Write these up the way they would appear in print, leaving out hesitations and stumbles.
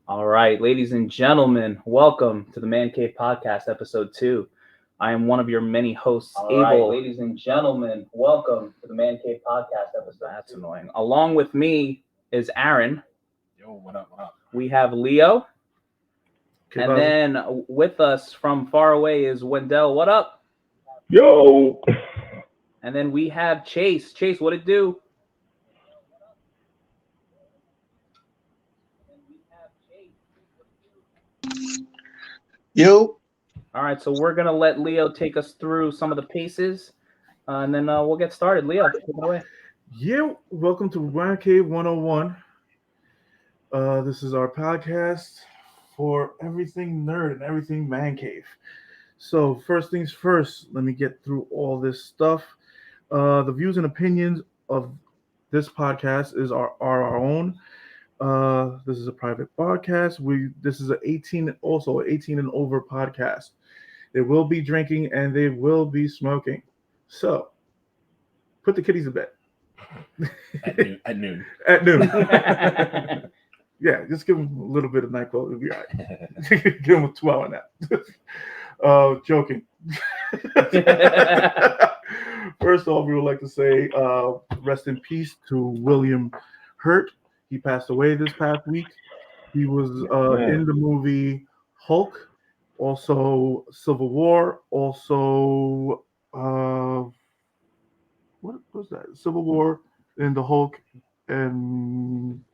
All right, ladies and gentlemen, welcome to the ManCave podcast, episode 2. I am one of your many hosts, All right, Abel. ladies and gentlemen, welcome to the ManCave podcast episode. That's annoying. Along with me is Aaron. Yo, what up, what up? We have Leo. Okay, And bye. then with us from far away is Wendell. What up? Yo. And then we have Chase. Chase, what it do? Yo. All right, so we're going to let Leo take us through some of the paces, and then we'll get started. Leo, take it away. Yeah, welcome to ManCave 101. This is our podcast for everything nerd and everything ManCave. So first things first, let me get through all this stuff. The views and opinions of this podcast are our own. This is a private podcast. This is an 18 and over podcast. There will be drinking and they will be smoking. So put the kiddies to bed. At noon. At noon. Yeah, just give them a little bit of NyQuil. It'll be all right. Give them a 2-hour nap. Joking. First off, we would like to say rest in peace to William Hurt. He passed away this past week. He was in the movie Hulk, also Civil War, also what was that? Civil War and the Hulk, and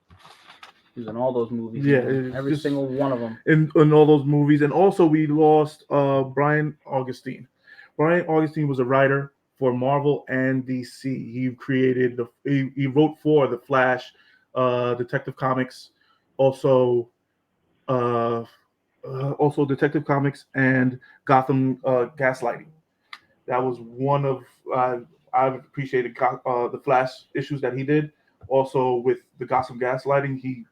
He was in all those movies. Yeah, man. Every just- single one of them. in all those movies. And also we lost Brian Augustine. Brian Augustine was a writer for Marvel and DC. He wrote for the Flash, Detective Comics, also Detective Comics and Gotham Gaslighting. That was one of I've appreciated the Flash issues that he did. Also with the Gotham Gaslighting, he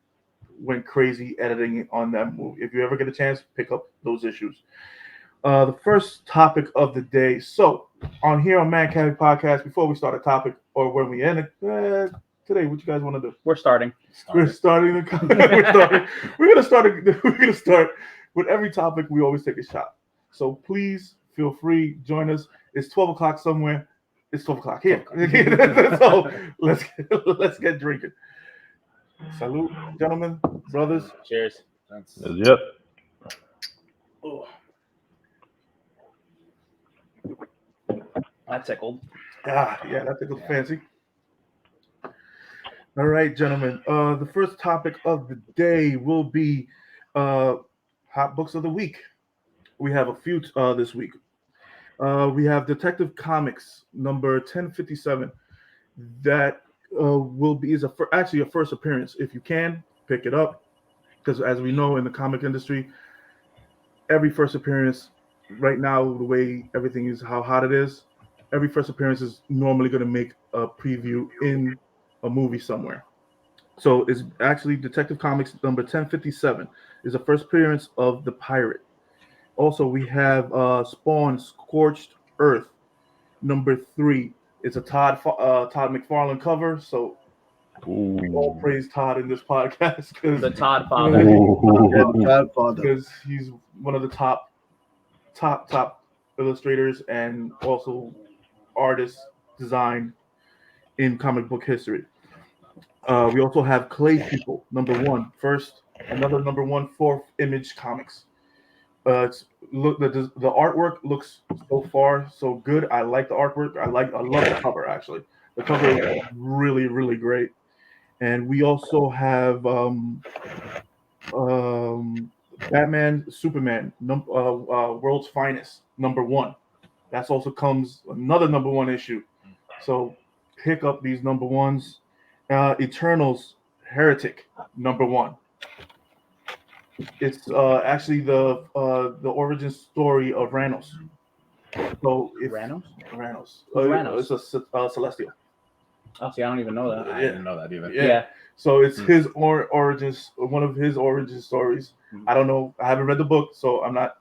went crazy editing on that movie. If you ever get a chance, pick up those issues. The first topic of the day. So on here on ManCave podcast, before we start a topic or when we end it, today, what you guys want to do? We're starting. We're starting. We're gonna start with every topic. We always take a shot. So please feel free, join us. It's 12 o'clock somewhere. It's 12 o'clock here. So let's get drinking. Salute, gentlemen, brothers. Cheers. That's Yep. Oh. That tickled. Yeah, that tickled fancy. All right, gentlemen. The first topic of the day will be hot books of the week. We have a few this week. We have Detective Comics number 1057. That is actually a first appearance. If you can pick it up, because as we know in the comic industry, every first appearance right now, the way everything is, how hot it is, every first appearance is normally going to make a preview in a movie somewhere. So it's actually Detective Comics number 1057 is the first appearance of the Pirate. Also, we have Spawn Scorched Earth number 3. It's a Todd McFarlane cover, so we all praise Todd in this podcast The Todd Father. because he's one of the top illustrators and also artists design in comic book history. We also have Clay People number 1, another number 1 4th Image Comics. The artwork looks so far so good. I like the artwork. I love the cover actually. The cover is really, really great. And we also have Batman Superman World's Finest number 1. That's also comes another number 1 issue. So pick up these number 1s. Eternals Heretic number 1. It's actually the origin story of Ranos. So Ranos? Ranos. It's a Celestial. Oh, see, I don't even know that. I didn't know that either. Yeah. So it's his origins, one of his origin stories. I don't know. I haven't read the book, so I'm not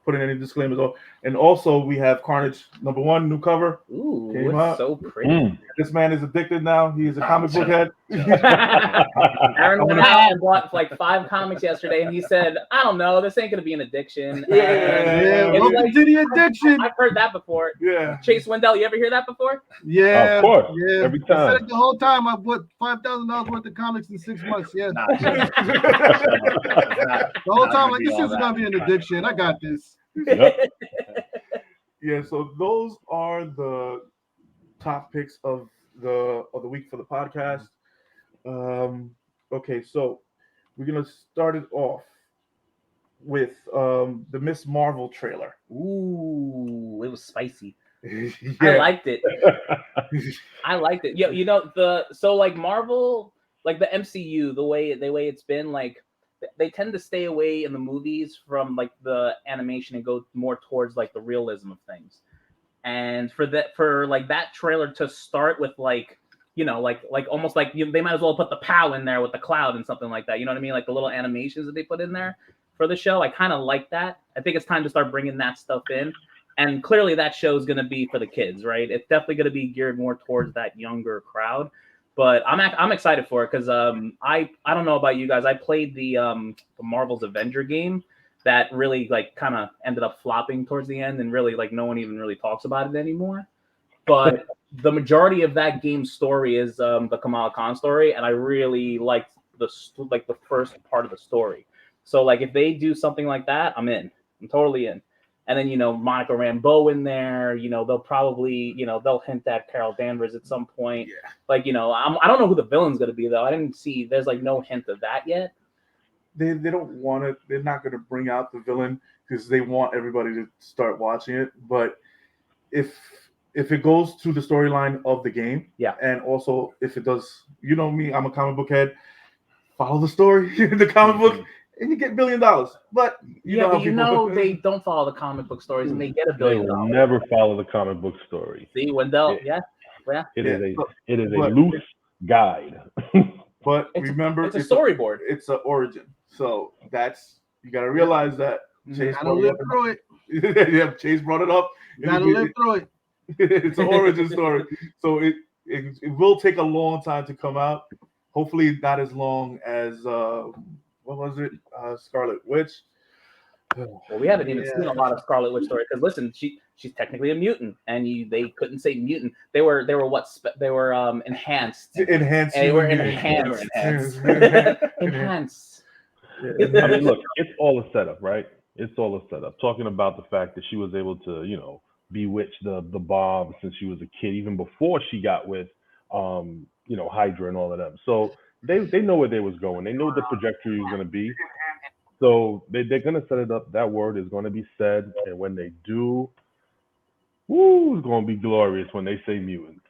putting any disclaimers on. And also, we have Carnage #1 new cover. Ooh, Came it's out. so pretty. This man is addicted now. He is a comic book head. Aaron went out and bought like 5 comics yesterday, and he said, "I don't know, this ain't gonna be an addiction." Yeah, It's welcome like- to the addiction. I've heard that before. Yeah. Chase Wendell, you ever hear that before? Yeah, Of course, yeah. every I said time. it the whole time. I bought $5,000 worth of comics in 6 months. Yeah, Nah, the whole not time gonna like be this all is that. gonna be an addiction. I got this. Yep. Yeah, so those are the top picks of the week for the podcast. Okay, so we're gonna start it off with the Miss Marvel trailer. Ooh, it was spicy. Yeah. I liked it. I liked it. Yeah, you know like Marvel, like the MCU, the way it's been, like they tend to stay away in the movies from like the animation and go more towards like the realism of things. And for that trailer to start with like, you know, like almost like they might as well put the POW in there with the cloud and something like that. You know what I mean? Like the little animations that they put in there for the show. I kind of like that. I think it's time to start bringing that stuff in. And clearly that show is going to be for the kids, right? It's definitely going to be geared more towards that younger crowd. But I'm excited for it because I don't know about you guys. I played the Marvel's Avenger game that really like kind of ended up flopping towards the end, and really like no one even really talks about it anymore. But the majority of that game's story is the Kamala Khan story, and I really liked the first part of the story. So like if they do something like that, I'm in. I'm totally in. And then, you know, Monica Rambeau in there, you know, they'll probably, you know, they'll hint at Carol Danvers at some point. Yeah. Like, you know, I don't know who the villain's going to be, though. I didn't see, there's like no hint of that yet. They don't want it. They're not going to bring out the villain because they want everybody to start watching it. But if it goes to the storyline of the game, yeah, and also if it does, you know me, I'm a comic book head. Follow the story in the comic book, and you get $1 billion. But you know they don't follow the comic book stories, and they get $1 They billion. will never follow the comic book story. See, Wendell, yeah. It is a loose guide. But remember, it's a storyboard. It's an origin. So you got to realize that. Chase Gotta live through it. Yeah, Chase brought it up. Gotta live through it. It's an origin story. So it will take a long time to come out. Hopefully not as long as what was it? Scarlet Witch. Well, we haven't even seen a lot of Scarlet Witch story because listen, she's technically a mutant, and they couldn't say mutant. They were enhanced. They were enhanced. Enhanced. Enhanced. I mean, look, it's all a setup, right? It's all a setup. Talking about the fact that she was able to, you know, bewitch the Bob since she was a kid, even before she got with, you know, Hydra and all of them. So they know where they was going. They know what the trajectory was going to be. So they're going to set it up. That word is going to be said, and when they do, woo, it's going to be glorious when they say mutant.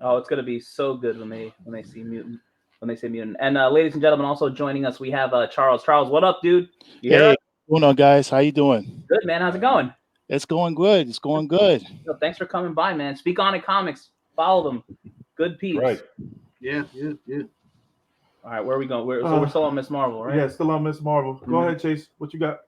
Oh, it's going to be so good when they see mutant. When they say mutant. And ladies and gentlemen, also joining us, we have Charles. Charles, what up, dude? Hey, what's going on, guys? How you doing? Good, man. How's it going? It's going good. It's going good. So thanks for coming by, man. Speak On It Comics. Follow them. Good peeps. Right. Yeah. All right, where are we going? We're still on Miss Marvel, right? Yeah, still on Miss Marvel. Go ahead, Chase. What you got?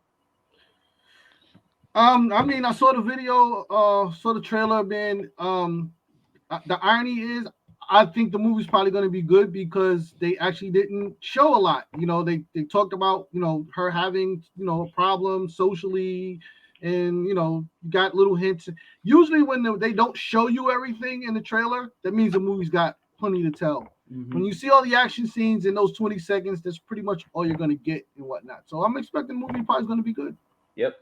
I mean, I saw the video, saw the trailer, man. The irony is, I think the movie's probably going to be good because they actually didn't show a lot. You know, they talked about, you know, her having, you know, a problem socially, and, you know, you got little hints. Usually when they don't show you everything in the trailer, that means the movie's got plenty to tell. Mm-hmm. When you see all the action scenes in those 20 seconds, that's pretty much all you're going to get and whatnot. So I'm expecting the movie probably is going to be good. Yep.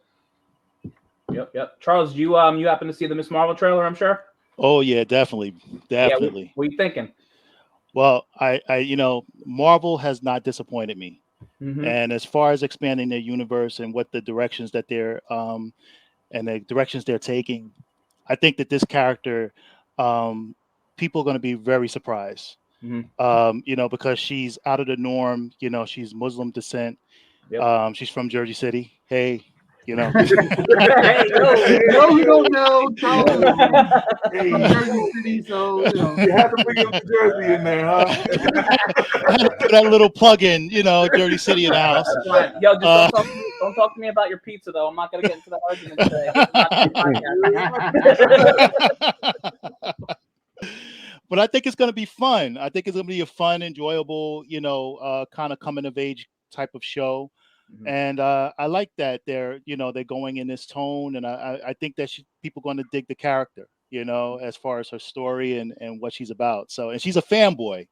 Charles, you happen to see the Miss Marvel trailer, I'm sure? Oh yeah, definitely. Yeah, what are you thinking? Well, I you know, Marvel has not disappointed me. Mm-hmm. And as far as expanding their universe and what the directions that they're taking, I think that this character, people are going to be very surprised. Mm-hmm. You know, because she's out of the norm. You know, she's Muslim descent. Yep. She's from Jersey City. Hey, You know, Hey, No, we don't know. Tell them. Hey, Jersey City, so you know. you had to bring New Jersey in there, huh? I had to put that little plug in. You know, Dirty City in the house. Fine. Yo, just don't talk to me about your pizza though. I'm not gonna get into that argument today. But I think it's going to be fun. I think it's going to be a fun, enjoyable, kind of coming of age type of show. And I like that they're going in this tone, and I think that people going to dig the character, as far as her story and what she's about. So, and she's a fanboy,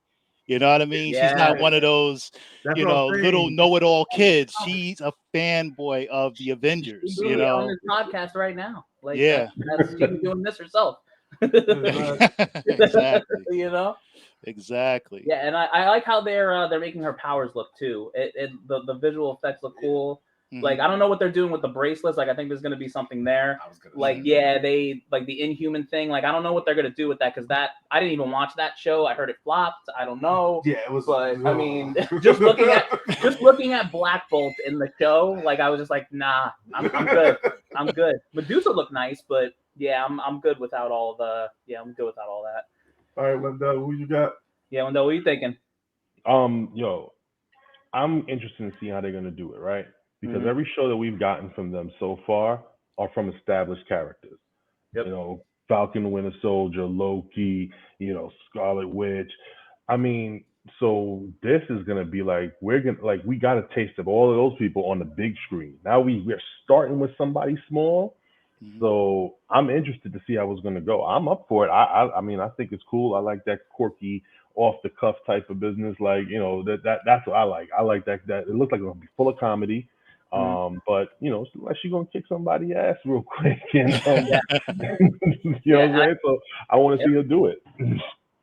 you know what I mean? Yeah. She's not one of those, That's what I'm little saying. know-it-all kids. She's a fanboy of the Avengers, She's doing it on this podcast right now. Like, Yeah. that's she's doing this herself. Exactly. Exactly. Yeah, and I like how they're making her powers look too. The visual effects look cool. Mhm. Like, I don't know what they're doing with the bracelets. Like, I think there's gonna be something there. Like, yeah, they like the Inhuman thing. Like, I don't know what they're gonna do with that because I didn't even watch that show. I heard it flopped. I don't know. Yeah, it was. But I mean, just looking at Black Bolt in the show, like I was just like, nah, I'm good. I'm good. Medusa looked nice, but yeah, I'm good without all that. All right, Wendell, who you got? Yeah, Wendell, what are you thinking? Yo, I'm interested in seeing how they're gonna do it, right? Because Mhm. every show that we've gotten from them so far are from established characters. Yep. Falcon the Winter Soldier, Loki, Scarlet Witch. I mean, so this is gonna be like we got a taste of all of those people on the big screen. Now we're starting with somebody small. Mhm. So I'm interested to see how it's gonna go. I'm up for it. I mean, I think it's cool. I like that quirky, off the cuff type of business. Like, that's what I like. I like that it looks like it's gonna be full of comedy. But unless you're gonna kick somebody's ass real quick, what I'm saying? So I want to see her do it.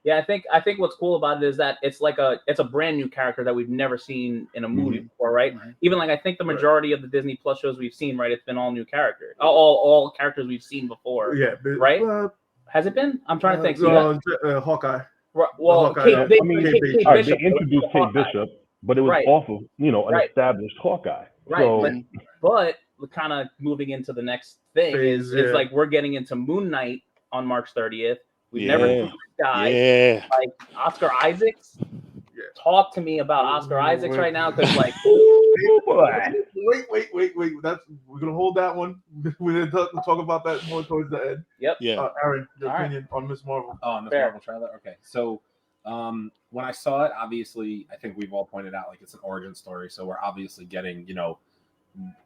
Yeah, I think what's cool about it is that it's a brand new character that we've never seen in a movie before, right? Even like I think the majority of the Disney Plus shows we've seen, right, it's been all new characters, all characters we've seen before. Yeah, right? Has it been? I'm trying to think. So Hawkeye. Well, Hawkeye, Kate They Bishop. introduced Kate Bishop, but it was off of an established Hawkeye. Right, So, but kind of moving into the next thing is like we're getting into Moon Knight on March 30th. We've never seen this guy. Yeah. Like Oscar Isaacs. Talk to me about Oscar Isaacs right now, because like, wait. We're gonna hold that one. We're gonna talk about that more towards the end. Yep. Yeah. Aaron, your opinion on Miss Marvel? Oh, Miss Marvel trailer. Okay, so when I saw it, obviously, I think we've all pointed out like it's an origin story, so we're obviously getting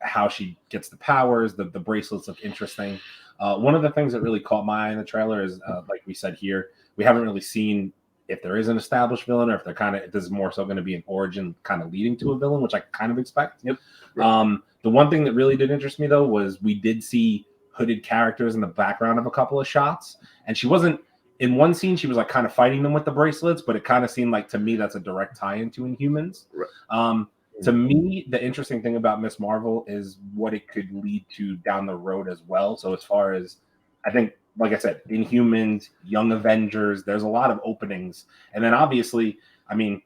how she gets the powers. The bracelets look interesting. One of the things that really caught my eye in the trailer is, like we said here, we haven't really seen if there is an established villain or if this is more so going to be an origin kind of leading to a villain, which I kind of expect. Yep. The one thing that really did interest me though was we did see hooded characters in the background of a couple of shots, and she wasn't in one scene. She was like kind of fighting them with the bracelets, but it kind of seemed like to me that's a direct tie-in to Inhumans. Right. To me, the interesting thing about Miss Marvel is what it could lead to down the road as well. So as far as, I think, like I said, Inhumans, Young Avengers, there's a lot of openings. And then obviously, I mean,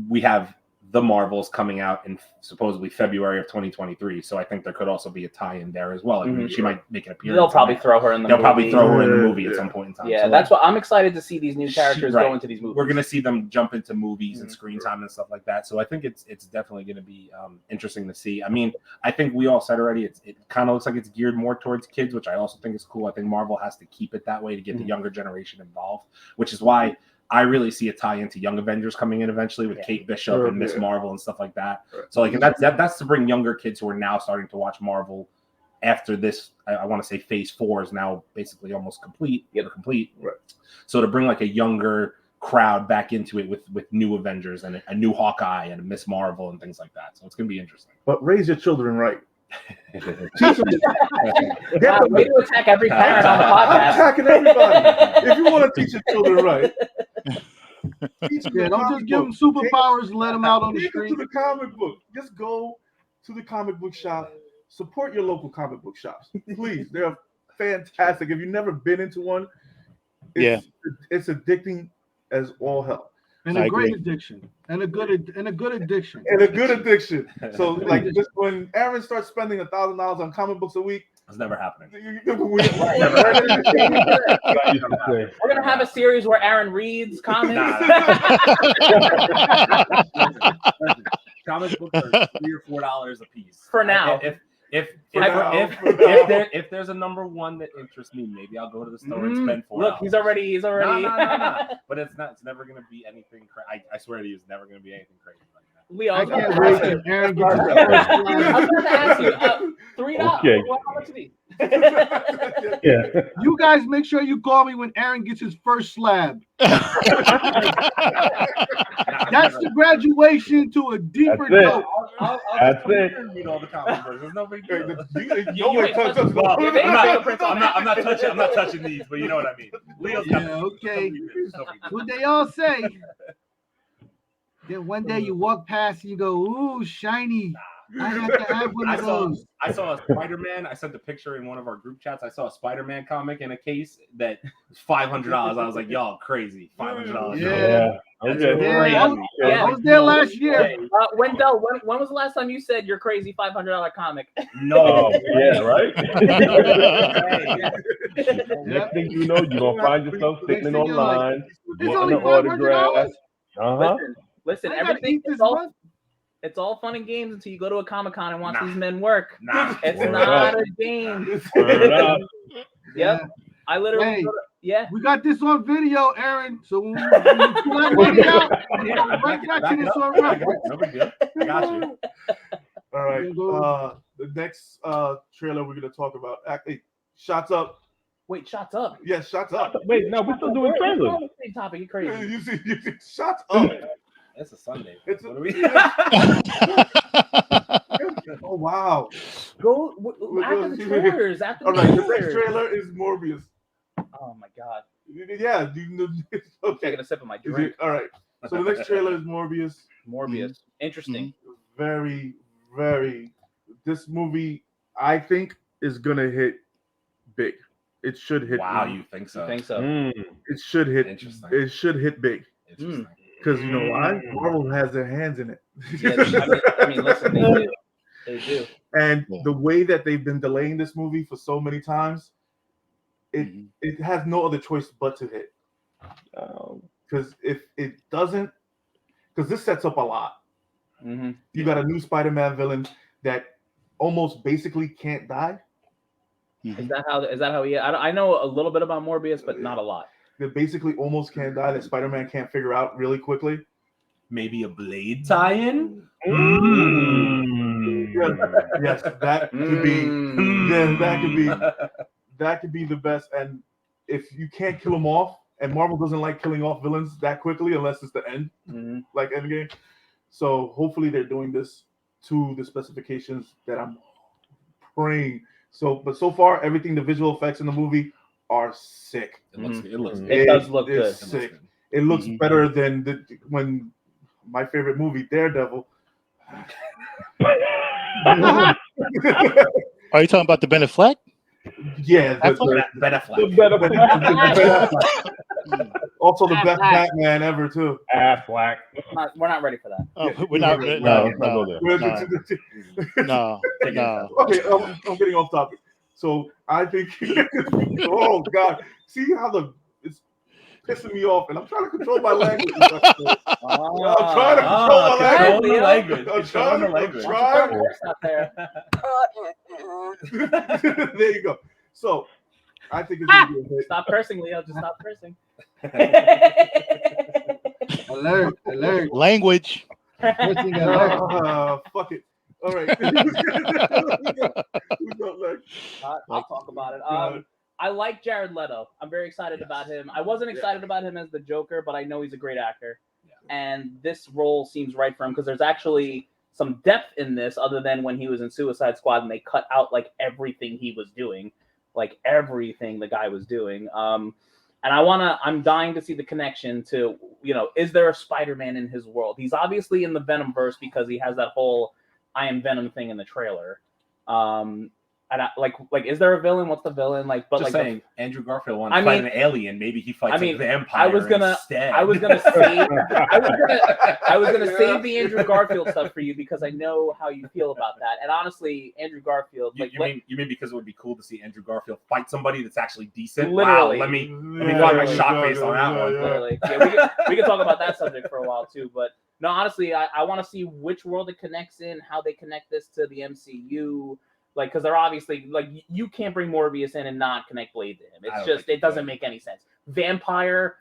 we have the Marvels coming out in supposedly February of 2023. So I think there could also be a tie-in there as well. I mean, she might make an appearance. They'll probably throw her in the movie. They'll probably throw her in the movie at some point in time. Yeah, so that's what I'm excited to see, these new characters go into these movies. We're going to see them jump into movies and screen time and stuff like that. So I think it's definitely going to be interesting to see. I mean, I think we all said already, it kind of looks like it's geared more towards kids, which I also think is cool. I think Marvel has to keep it that way to get the younger generation involved, which is why I really see a tie into Young Avengers coming in eventually with Kate Bishop and Miss Marvel and stuff like that. So like, and that's to bring younger kids who are now starting to watch Marvel after this. I want to say Phase 4 is now basically almost complete. Right. So to bring like a younger crowd back into it with new Avengers and a new Hawkeye and a Miss Marvel and things like that. So it's gonna be interesting. But raise your children right. Way to attack every parent on the I'm podcast. attacking everybody. If you want to teach your children right, teach them the Don't comic just give them book. superpowers and let them out on the Take them street. to the comic book. Just go to the comic book shop. Support your local comic book shops, please. They're fantastic. If you've never been into one, it's addicting as all hell. And I a great agree. addiction. And a good addiction. And a good addiction. So like just when Aaron starts spending $1,000 on comic books a week, It's never happening. we're gonna have a series where Aaron reads comics. Comic books are $3 or $4 a piece For now. If there's a number one that interests me, maybe I'll go to the store and spend $4. Look, he's already. No. But it's never gonna be anything crazy. I swear to you, it's never gonna be anything crazy like that. Leo, I can't wait till Aaron gets his I was going to ask you, $3. Okay. Well, how much is he? Yeah. You guys make sure you call me when Aaron gets his first slab. That's the graduation to a deeper That's it. note. That's it. Read all the comic books. There's no big deal. I'm not touching these, but you know what I mean. Leo's Yeah, okay. What they all say. Then one day you walk past and you go, ooh, shiny. I have to have one of those. I saw a Spider-Man. I sent a picture in one of our group chats. I saw a Spider-Man comic in a case that was $500. I was like, y'all crazy. $500. Yeah. Okay. I was there last year. Wendell, when was the last time you said your crazy $500 comic? No. Yeah, right? Yeah. Next thing you know, you're going to find yourself sitting thing you're like, online, It's getting only an autograph. $500. Listen, I gotta everything. eat this It's all, month. it's all fun and games until you go to a Comic-Con and watch Nah. these men work. Nah. It's Word not up. a game. Word up. Yep. I literally. Hey. Yeah. We got this on video, Aaron. So when you pull that money out, right back to this on record. No big deal. I got you. All right. The next trailer we're gonna talk about. Actually, Shots Up. Wait, shots up. Yes, Shots Up. Wait, no, we're still doing trailers. We're on the same topic. You crazy. You see, Shots Up. It's a Sunday. It's What are we? Oh wow! Go after the trailers. After All the right, the trailers. next trailer is Morbius. Oh my god. Yeah, okay. Taking a sip of my drink. All right. So the next trailer is Morbius. Morbius. Interesting. Very, very. This movie, I think, is gonna hit big. It should hit. Wow, big. you think so? I think so. It should hit. Interesting. It should hit big. Interesting. Because you know why? Marvel has their hands in it. Yeah, I mean, listen, they do. They do. And the way that they've been delaying this movie for so many times, it has no other choice but to hit. Because if it doesn't, because this sets up a lot. Mm-hmm. You got a new Spider-Man villain that almost basically can't die. Is that how he? I know a little bit about Morbius, but not a lot. That basically almost can't die. That Spider-Man can't figure out really quickly. Maybe a Blade tie-in. Yes, that could be. Yeah, that could be the best. And if you can't kill him off, and Marvel doesn't like killing off villains that quickly unless it's the end, like Endgame. So hopefully they're doing this to the specifications that I'm praying. But so far, everything, the visual effects in the movie are sick. It looks. It does look good. Sick. It looks better than when my favorite movie, Daredevil. Are you talking about the Ben Affleck? Yeah, Ben Affleck. Also the best Batman ever too. Affleck. We're not ready for that. Oh, we're not. No. Okay, I'm getting off topic. So I think, oh God, see how it's pissing me off, and I'm trying to control my language. I'm trying to control my language. I'm trying. There you go. So I think it's gonna be a hit. Stop cursing, Leo. Just stop cursing. Alert. Language. Cursing alert. Fuck it. All right. I'll talk about it. I like Jared Leto. I'm very excited about him. I wasn't excited about him as the Joker, but I know he's a great actor. And this role seems right for him because there's actually some depth in this other than when he was in Suicide Squad and they cut out like everything he was doing, like everything the guy was doing. And I'm dying to see the connection to, is there a Spider-Man in his world? He's obviously in the Venomverse because he has that whole I am Venom thing in the trailer. like, is there a villain? What's the villain? Like, but just like, saying, Andrew Garfield wants to fight an alien. Maybe he fights a vampire. I was gonna instead. I was gonna save the Andrew Garfield stuff for you because I know how you feel about that. And honestly, Andrew Garfield, you mean because it would be cool to see Andrew Garfield fight somebody that's actually decent? Literally. Wow, let me find my shot face on that one. Literally. Yeah, we can talk about that subject for a while too. But no, honestly, I want to see which world it connects in, how they connect this to the MCU. Like, because they're obviously, like, you can't bring Morbius in and not connect Blade to him. It's just, it doesn't make any sense. Vampire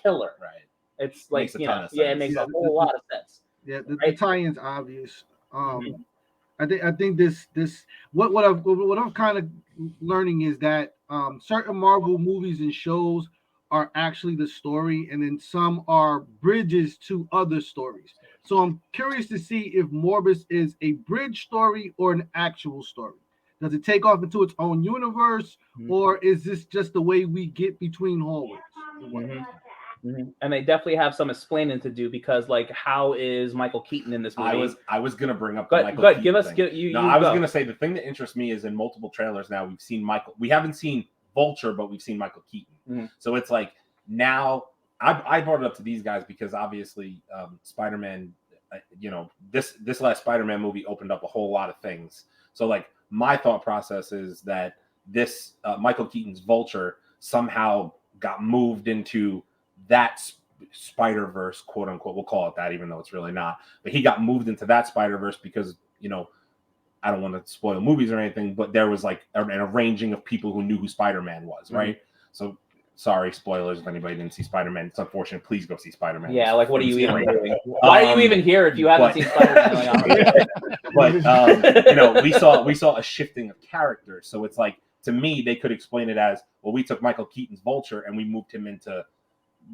killer. Right. It's like, it makes a whole lot of sense. Yeah, the tie-in's obvious. I think this what I'm kind of learning is that certain Marvel movies and shows are actually the story, and then some are bridges to other stories. So I'm curious to see if Morbius is a bridge story or an actual story. Does it take off into its own universe, or is this just the way we get between hallways? And they definitely have some explaining to do because, like, how is Michael Keaton in this movie? I was gonna bring up the Michael Keaton thing. I was gonna say the thing that interests me is in multiple trailers now we've seen Michael. We haven't seen Vulture, but we've seen Michael Keaton. So it's like now I brought it up to these guys because obviously Spider-Man, this last Spider-Man movie opened up a whole lot of things. So like my thought process is that this Michael Keaton's Vulture somehow got moved into that Spider-Verse, quote unquote. We'll call it that, even though it's really not. But he got moved into that Spider-Verse because, I don't want to spoil movies or anything, but there was like an arranging of people who knew who Spider-Man was, right? So sorry, spoilers if anybody didn't see Spider-Man. It's unfortunate. Please go see Spider-Man. Yeah, like, what are you even doing? Why are you even here if you haven't seen Spider-Man? But we saw a shifting of characters. So it's like, to me, they could explain it as, well, we took Michael Keaton's Vulture and we moved him into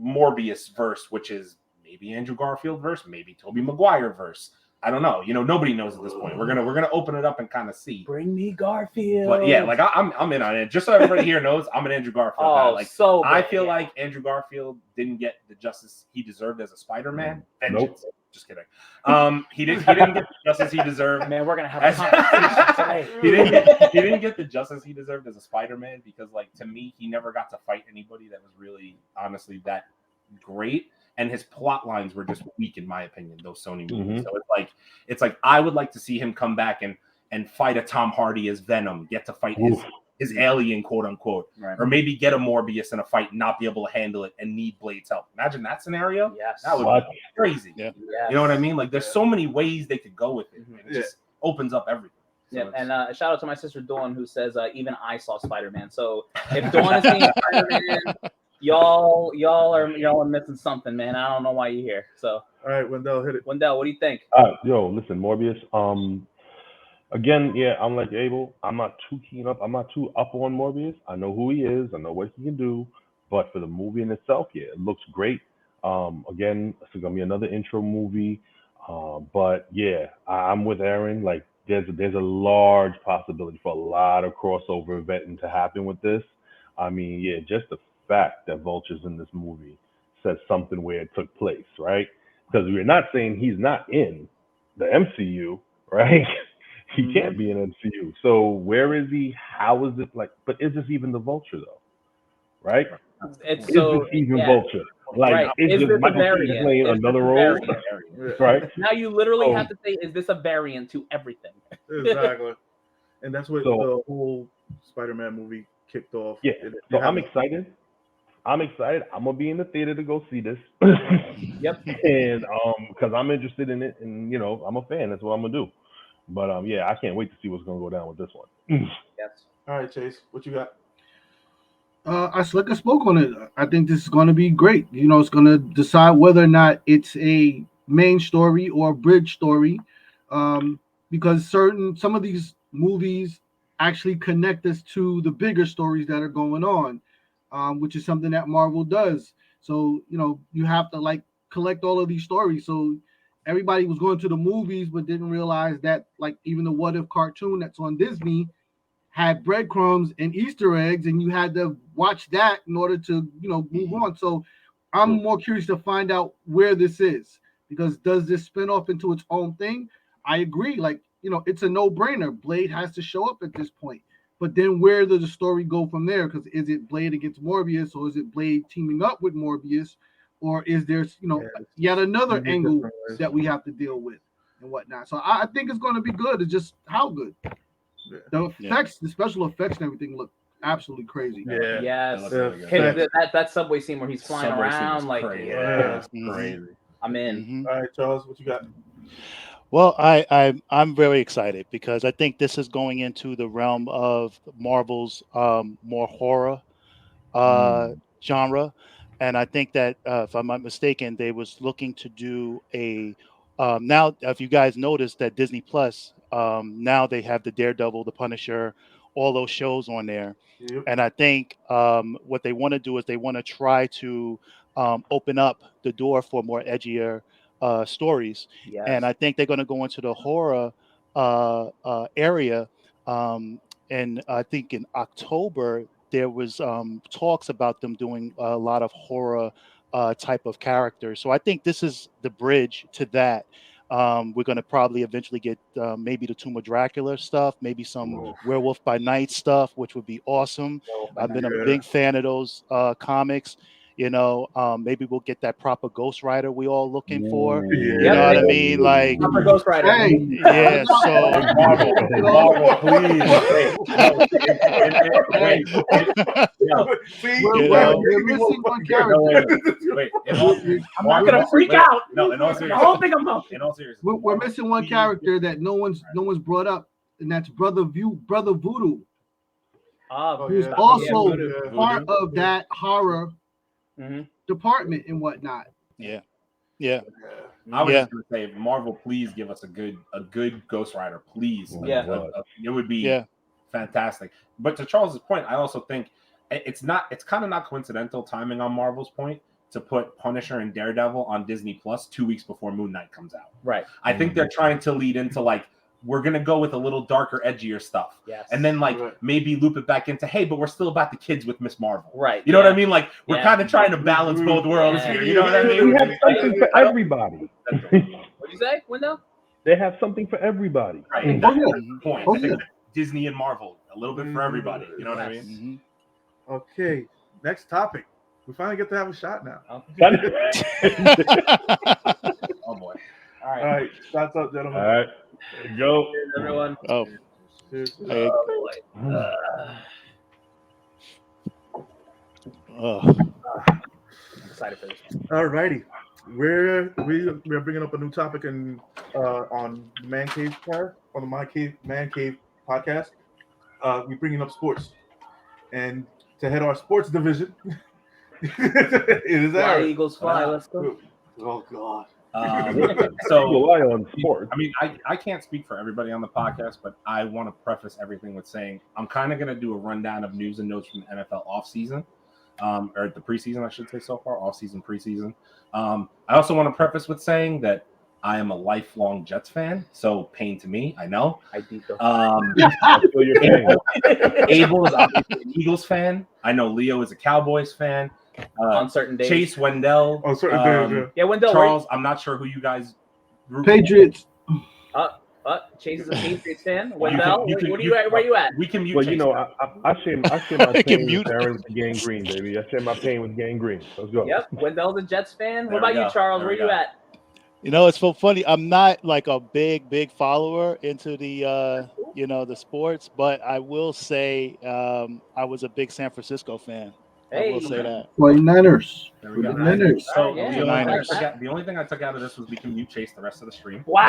Morbius verse, which is maybe Andrew Garfield verse, maybe Tobey Maguire verse. I don't know. Nobody knows at this point. We're gonna open it up and kind of see. Bring me Garfield. But yeah, like I'm in on it. Just so everybody here knows, I'm an Andrew Garfield guy. Like, so I feel like Andrew Garfield didn't get the justice he deserved as a Spider-Man. Vengeance. Nope. Just kidding. He didn't get the justice he deserved. Man, we're gonna have a conversation today. He didn't get the justice he deserved as a Spider-Man because, like, to me, he never got to fight anybody that was really, honestly, that great. And his plot lines were just weak, in my opinion, those Sony movies. So it's like I would like to see him come back and fight a Tom Hardy as Venom, get to fight his alien, quote unquote, or maybe get a Morbius in a fight and not be able to handle it and need Blade's help. Imagine that scenario. Yes, that would be crazy. Yeah. You know what I mean? Like, there's so many ways they could go with it. It just opens up everything. So yeah, and shout out to my sister Dawn, who says even I saw Spider-Man. So if Dawn is seeing Spider-Man, y'all are missing something, man. I don't know why you're here. So all right, Wendell, hit it. Wendell, what do you think? Listen, Morbius. Again, yeah, I'm like Abel. I'm not too up on Morbius. I know who he is. I know what he can do. But for the movie in itself, yeah, it looks great. Again, it's gonna be another intro movie. But yeah, I'm with Aaron. Like, there's a large possibility for a lot of crossover eventing to happen with this. I mean, yeah, just the fact that Vulture's in this movie says something where it took place, right? Because we're not saying he's not in the MCU, right? He can't be in MCU. So where is he? How is it like? But is this even the Vulture though? Right? It's is this even Vulture? Like, is this Michael Keaton playing another role? Right? Now you literally have to say, is this a variant to everything? Exactly. And that's what the whole Spider-Man movie kicked off. Yeah. So I'm excited. I'm gonna be in the theater to go see this. Yep. And because I'm interested in it, and I'm a fan. That's what I'm gonna do. But yeah, I can't wait to see what's gonna go down with this one. Yes. All right, Chase, what you got? I spoke on it. I think this is going to be great. It's going to decide whether or not it's a main story or a bridge story, because some of these movies actually connect us to the bigger stories that are going on, which is something that Marvel does. So you have to collect all of these stories. So everybody was going to the movies, but didn't realize that even the What If cartoon that's on Disney had breadcrumbs and Easter eggs, and you had to watch that in order to, move on. So I'm more curious to find out where this is, because does this spin off into its own thing? I agree. it's a no-brainer. Blade has to show up at this point. But then where does the story go from there? Because is it Blade against Morbius, or is it Blade teaming up with Morbius, or is there, yet another angle that we have to deal with and whatnot? So I think it's going to be good. It's just how good. The effects, the special effects and everything look absolutely crazy. Yeah. Yes. Really That subway scene where he's flying around, like, crazy. Yeah. Crazy. I'm in. All right, Charles, what you got? Well, I'm very excited because I think this is going into the realm of Marvel's more horror genre, and I think that if I'm not mistaken, they was looking to do a now. If you guys noticed that Disney Plus now they have the Daredevil, the Punisher, all those shows on there, Yep. and I think what they want to do is they want to try to open up the door for more edgier stories. Yes. And I think they're going to go into the horror area. And I think in October there was talks about them doing a lot of horror type of characters. So I think this is the bridge to that. We're going to probably eventually get maybe the Tomb of Dracula stuff, maybe some Werewolf by Night stuff, which would be awesome. I've been a big fan of those comics. Maybe we'll get that proper Ghost Rider we all looking for. You know what I mean? Like, Proper Ghost Rider. Hey, yeah. So Marvel, please. See, we're missing one character. Wait, I'm not gonna freak out. No, in all The whole thing I'm not. In all seriousness, We're missing one character that no one's brought up, and that's Brother Voodoo, who's also part of that horror department and whatnot. Yeah. I was just gonna say, Marvel, please give us a good Ghost Rider, please. It would be fantastic. But to Charles's point, I also think it's kind of not coincidental timing on Marvel's point to put Punisher and Daredevil on Disney Plus 2 weeks before Moon Knight comes out. Right. I think they're trying to lead into we're gonna go with a little darker, edgier stuff, and then maybe loop it back into but we're still about the kids with Miss Marvel, right? You know what I mean? Like we're kind of trying to balance both worlds here. You know what I mean? We have something for everybody. What'd you say, Wendell? They have something for everybody. Right. That's the point. I think Disney and Marvel, a little bit for everybody. You know what I mean? Okay. Next topic. We finally get to have a shot now. Oh boy! All right. Shots up, gentlemen. All right. Go. Cheers, everyone. Oh. I'm excited for this one. All righty. We're bringing up a new topic on ManCave on the ManCave podcast. We're bringing up sports, and to head our sports division, it is Fly, Eagles fly. Let's go. Oh God. So rely on sports. I mean, I can't speak for everybody on the podcast, but I want to preface everything with saying I'm kind of going to do a rundown of news and notes from the NFL offseason, or the preseason, I should say, so far, offseason, preseason. I also want to preface with saying that I am a lifelong Jets fan, so pain to me, I know. I beat the I feel your pain. Abel is obviously an Eagles fan. I know Leo is a Cowboys fan. on certain days. Chase, Wendell. On certain days, yeah, Wendell. Charles, I'm not sure who you guys root Patriots. Chase is a Patriots fan. Wendell, where you at? We can mute Well, Chase. you know, I share my pain with Aaron Gang Green, baby. I share my pain with Gang Green. Let's go. Yep, Wendell's a Jets fan. There What about we you, go. Charles? There Where we you go. at? You know, it's so funny. I'm not like a big follower into the the sports, but I will say I was a big San Francisco fan. I will say that. 49ers. There we go. Niners. So Yeah, the only thing I took out of this was we can mute Chase the rest of the stream. Wow!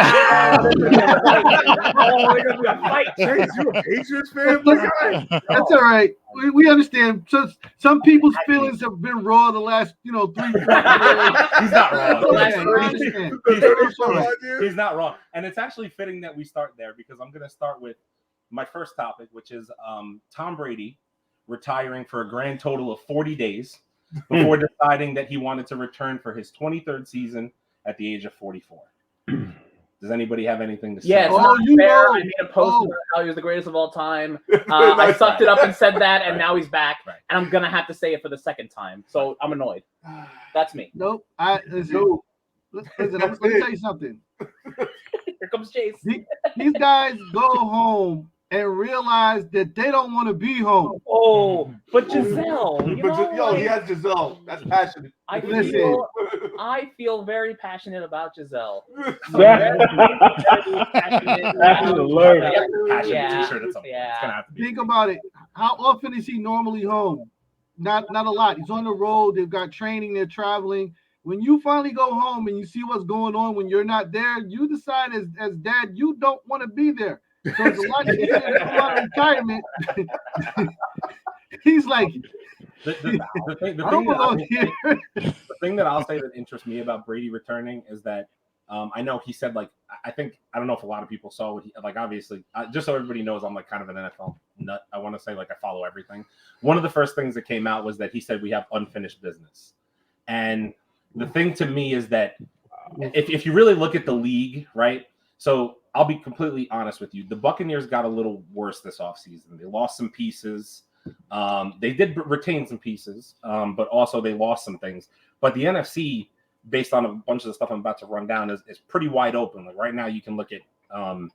Oh, we're gonna do a fight. Chase, you a Patriots fan? My guy. That's all right. We understand. So some people's feelings have been raw the last 3 years. He's not wrong. I understand. He's not wrong. And it's actually fitting that we start there because I'm going to start with my first topic, which is Tom Brady retiring for a grand total of 40 days before deciding that he wanted to return for his 23rd season at the age of 44. Does anybody have anything to say? Yeah, it's not fair. I made a post about how he was the greatest of all time. I sucked it up and said that, and now he's back. Right. And I'm gonna have to say it for the second time. So I'm annoyed. That's me. Nope. Listen, I'm going to tell you something. Here comes Chase. These guys go home and realize that they don't want to be home. Oh, but Giselle, you know, Yo, he like, has Giselle. That's passionate. I feel very passionate about Giselle. Passionate alert. Passionate t-shirt at some point. It's gonna have to be. Think about it. How often is he normally home? Not a lot. He's on the road. They've got training. They're traveling. When you finally go home and you see what's going on when you're not there, you decide as dad you don't want to be there. So it's a lot easier to come out of retirement. He's like, The thing that I'll say that interests me about Brady returning is that I know he said, like, I don't know if a lot of people saw what he, like, obviously, just so everybody knows, I'm like kind of an NFL nut. I want to say, like, I follow everything. One of the first things that came out was that he said we have unfinished business. And the thing to me is that if you really look at the league, right? So I'll be completely honest with you. The Buccaneers got a little worse this offseason. They lost some pieces. They did retain some pieces, but also they lost some things. But the NFC, based on a bunch of the stuff I'm about to run down, is pretty wide open. Like right now, you can look at, the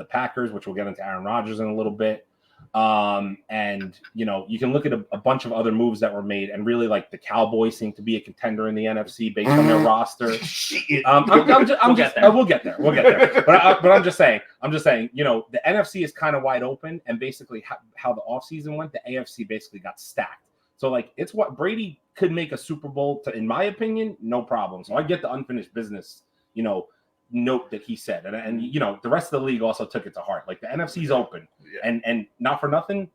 Packers, which we'll get into Aaron Rodgers in a little bit. And, you can look at a bunch of other moves that were made, and really, like, the Cowboys seem to be a contender in the NFC based on their roster. We'll get there. But I'm just saying, the NFC is kind of wide open, and basically how the offseason went, the AFC basically got stacked. So, like, it's what Brady could make a Super Bowl, in my opinion, no problem. So I get the unfinished business, note that he said, and the rest of the league also took it to heart. Like, the NFC's open, and not for nothing,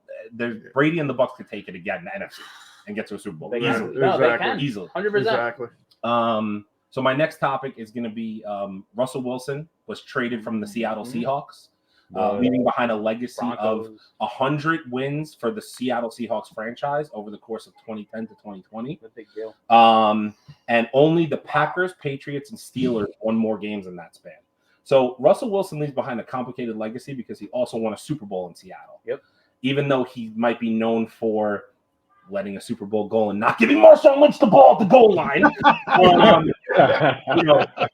Brady and the Bucs could take it again, the NFC, and get to a Super Bowl easily. No, they can. Easily, 100%. Exactly. So my next topic is going to be Russell Wilson was traded from the Seattle Seahawks, leaving behind a legacy of 100 wins for the Seattle Seahawks franchise over the course of 2010 to 2020. That's a big deal. And only the Packers, Patriots, and Steelers won more games in that span. So Russell Wilson leaves behind a complicated legacy because he also won a Super Bowl in Seattle. Yep. Even though he might be known for letting a Super Bowl go and not giving Marshawn Lynch the ball at the goal line.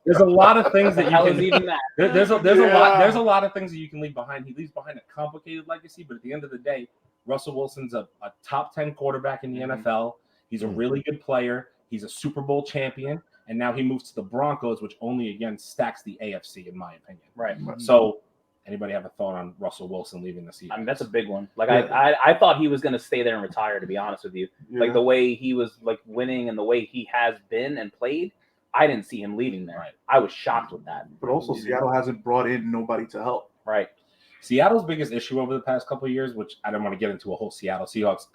There's a lot of things that you can even that. There's a lot of things that you can leave behind. He leaves behind a complicated legacy, but at the end of the day, Russell Wilson's a top 10 quarterback in the NFL. He's a really good player. He's a Super Bowl champion, and now he moves to the Broncos, which only again stacks the AFC, in my opinion. Right. So, anybody have a thought on Russell Wilson leaving the Seahawks? I mean, that's a big one. Like, I thought he was going to stay there and retire, to be honest with you. Yeah. Like, the way he was, like, winning and the way he has been and played, I didn't see him leaving there. Right. I was shocked with that. But also, Seattle hasn't brought in nobody to help. Right. Seattle's biggest issue over the past couple of years, which I don't want to get into a whole Seattle Seahawks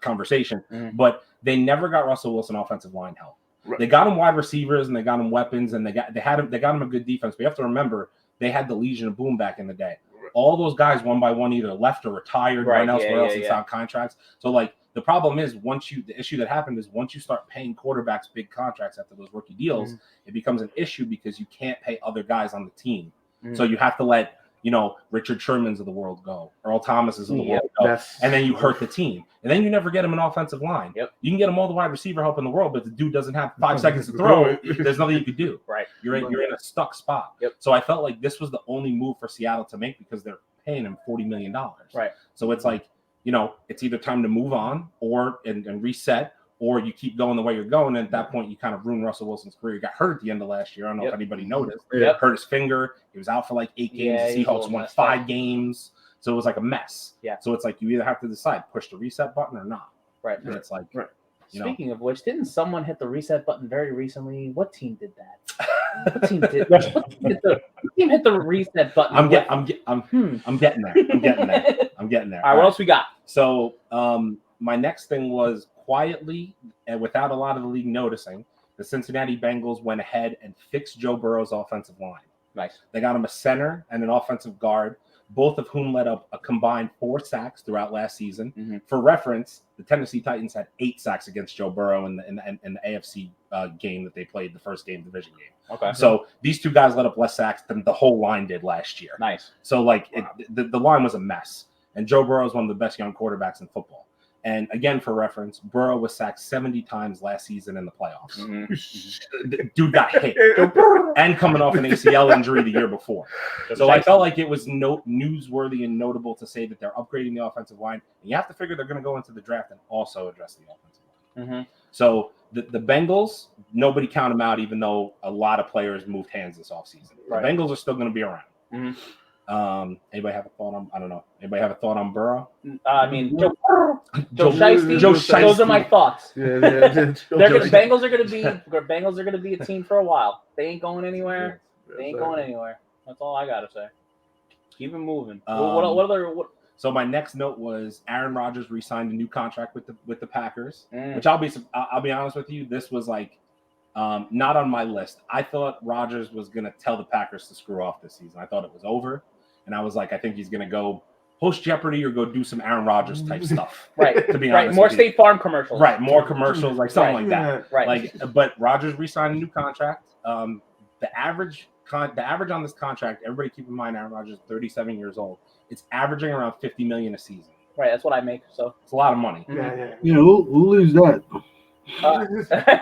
conversation, but they never got Russell Wilson offensive line help. Right. They got him wide receivers and they got him weapons and they got him a good defense. But you have to remember, they had the Legion of Boom back in the day. All those guys one by one either left or retired, went elsewhere else and signed contracts. So, like, the problem is the issue that happened is once you start paying quarterbacks big contracts after those rookie deals, it becomes an issue because you can't pay other guys on the team. So you have to let Richard Shermans of the world go, Earl Thomas's of the world go, and then you hurt the team, and then you never get him an offensive line. Yep. You can get him all the wide receiver help in the world, but the dude doesn't have 5 seconds to throw. There's nothing you could do. Right. You're in a stuck spot. Yep. So I felt like this was the only move for Seattle to make because they're paying him $40 million. Right. So it's like, it's either time to move on and reset, or you keep going the way you're going. And at that point, you kind of ruin Russell Wilson's career. He got hurt at the end of last year. I don't know if anybody noticed. Hurt his finger. He was out for like 8 games. The Seahawks won 5 games. So it was like a mess. Yeah. So it's like you either have to decide, push the reset button or not. Right. And it's like, Speaking of which, didn't someone hit the reset button very recently? What team did that? What team hit the reset button? I'm getting there. I'm getting there. All right, what else we got? So my next thing was quietly and without a lot of the league noticing, the Cincinnati Bengals went ahead and fixed Joe Burrow's offensive line. Nice. They got him a center and an offensive guard, both of whom led up a combined 4 sacks throughout last season. For reference, the Tennessee Titans had 8 sacks against Joe Burrow in the AFC game that they played, the first division game. Okay. So these 2 guys led up less sacks than the whole line did last year. Nice. So, like, the line was a mess. And Joe Burrow is one of the best young quarterbacks in football. And again, for reference, Burrow was sacked 70 times last season in the playoffs. Dude got hit and coming off an ACL injury the year before. So I felt like it was newsworthy and notable to say that they're upgrading the offensive line. And you have to figure they're going to go into the draft and also address the offensive line. So the Bengals, nobody count them out, even though a lot of players moved hands this offseason. The Bengals are still going to be around. Anybody have a thought on? I don't know. Anybody have a thought on Burrow? I mean, Joe Shiesty. Those are my thoughts. Bengals are gonna be a team for a while. They ain't going anywhere. They ain't going anywhere. That's all I gotta say. Keep it moving. What? So my next note was Aaron Rodgers re-signed a new contract with the Packers, which I'll be honest with you, this was like not on my list. I thought Rodgers was gonna tell the Packers to screw off this season. I thought it was over. And I was like, I think he's going to go host Jeopardy or go do some Aaron Rodgers type stuff. Right. To be honest. More State Farm commercials. Right. More commercials, like something like that. Right. Like, but Rodgers re-signed a new contract. The average on this contract, everybody keep in mind, Aaron Rodgers is 37 years old. It's averaging around $50 million a season. Right. That's what I make. So it's a lot of money. Yeah. Who leaves that? Who leaves that?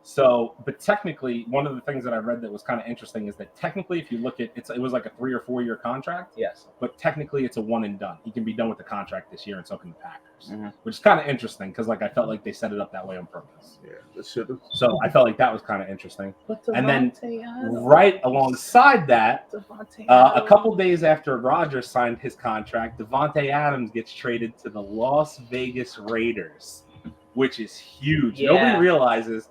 So, but technically, one of the things that I read that was kind of interesting is that technically, if you look at it was like a 3 or 4 year contract. Yes. But technically, it's a one and done. He can be done with the contract this year, and so can the Packers, which is kind of interesting because, like, I felt like they set it up that way on purpose. Yeah, so I felt like that was kind of interesting. And then, right alongside that, a couple days after Rodgers signed his contract, Davante Adams gets traded to the Las Vegas Raiders, which is huge. Yeah. Nobody realizes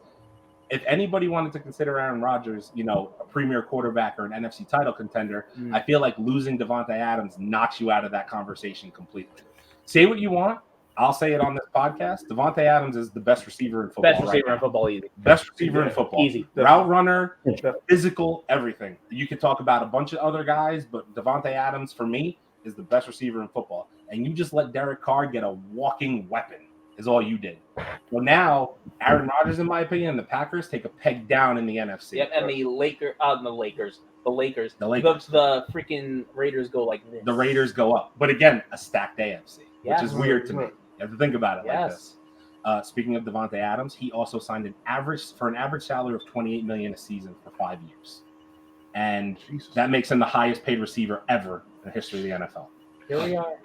if anybody wanted to consider Aaron Rodgers, a premier quarterback or an NFC title contender, I feel like losing Davante Adams knocks you out of that conversation completely. Say what you want. I'll say it on this podcast. Davante Adams is the best receiver in football. Best receiver in football, easy. Best receiver in football. Easy. Route runner, physical, everything. You could talk about a bunch of other guys, but Davante Adams, for me, is the best receiver in football. And you just let Derek Carr get a walking weapon. Is all you did. Well, now Aaron Rodgers, in my opinion, and the Packers take a peg down in the NFC. Yep, and the Lakers. The freaking Raiders go like this. The Raiders go up, but again, a stacked AFC, yes. which is weird to me. You have to think about it like this. Speaking of Davante Adams, he also signed an average salary of $28 million a season for 5 years, and that makes him the highest paid receiver ever in the history of the NFL. Here we are.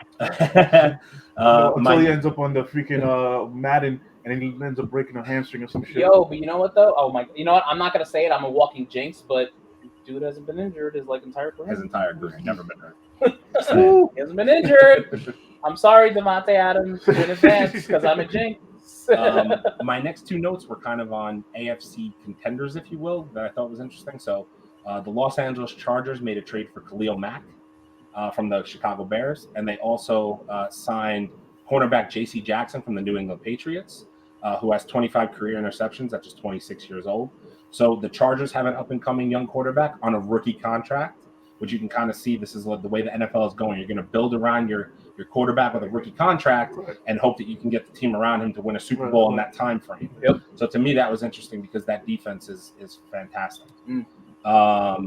Until he ends up on the freaking Madden, and then he ends up breaking a hamstring or some shit. Yo, but you know what though? Oh my! You know what? I'm not gonna say it. I'm a walking jinx, but dude hasn't been injured his entire career. His entire career, never been hurt. He hasn't been injured. I'm sorry, Davante Adams, in advance, because I'm a jinx. My next two notes were kind of on AFC contenders, if you will, that I thought was interesting. So, the Los Angeles Chargers made a trade for Khalil Mack from the Chicago Bears, and they also signed cornerback J.C. Jackson from the New England Patriots, who has 25 career interceptions at just 26 years old. So the Chargers have an up-and-coming young quarterback on a rookie contract, which you can kind of see this is the way the NFL is going. You're going to build around your quarterback with a rookie contract and hope that you can get the team around him to win a Super Bowl in that time frame. Yep. So to me, that was interesting because that defense is fantastic. Let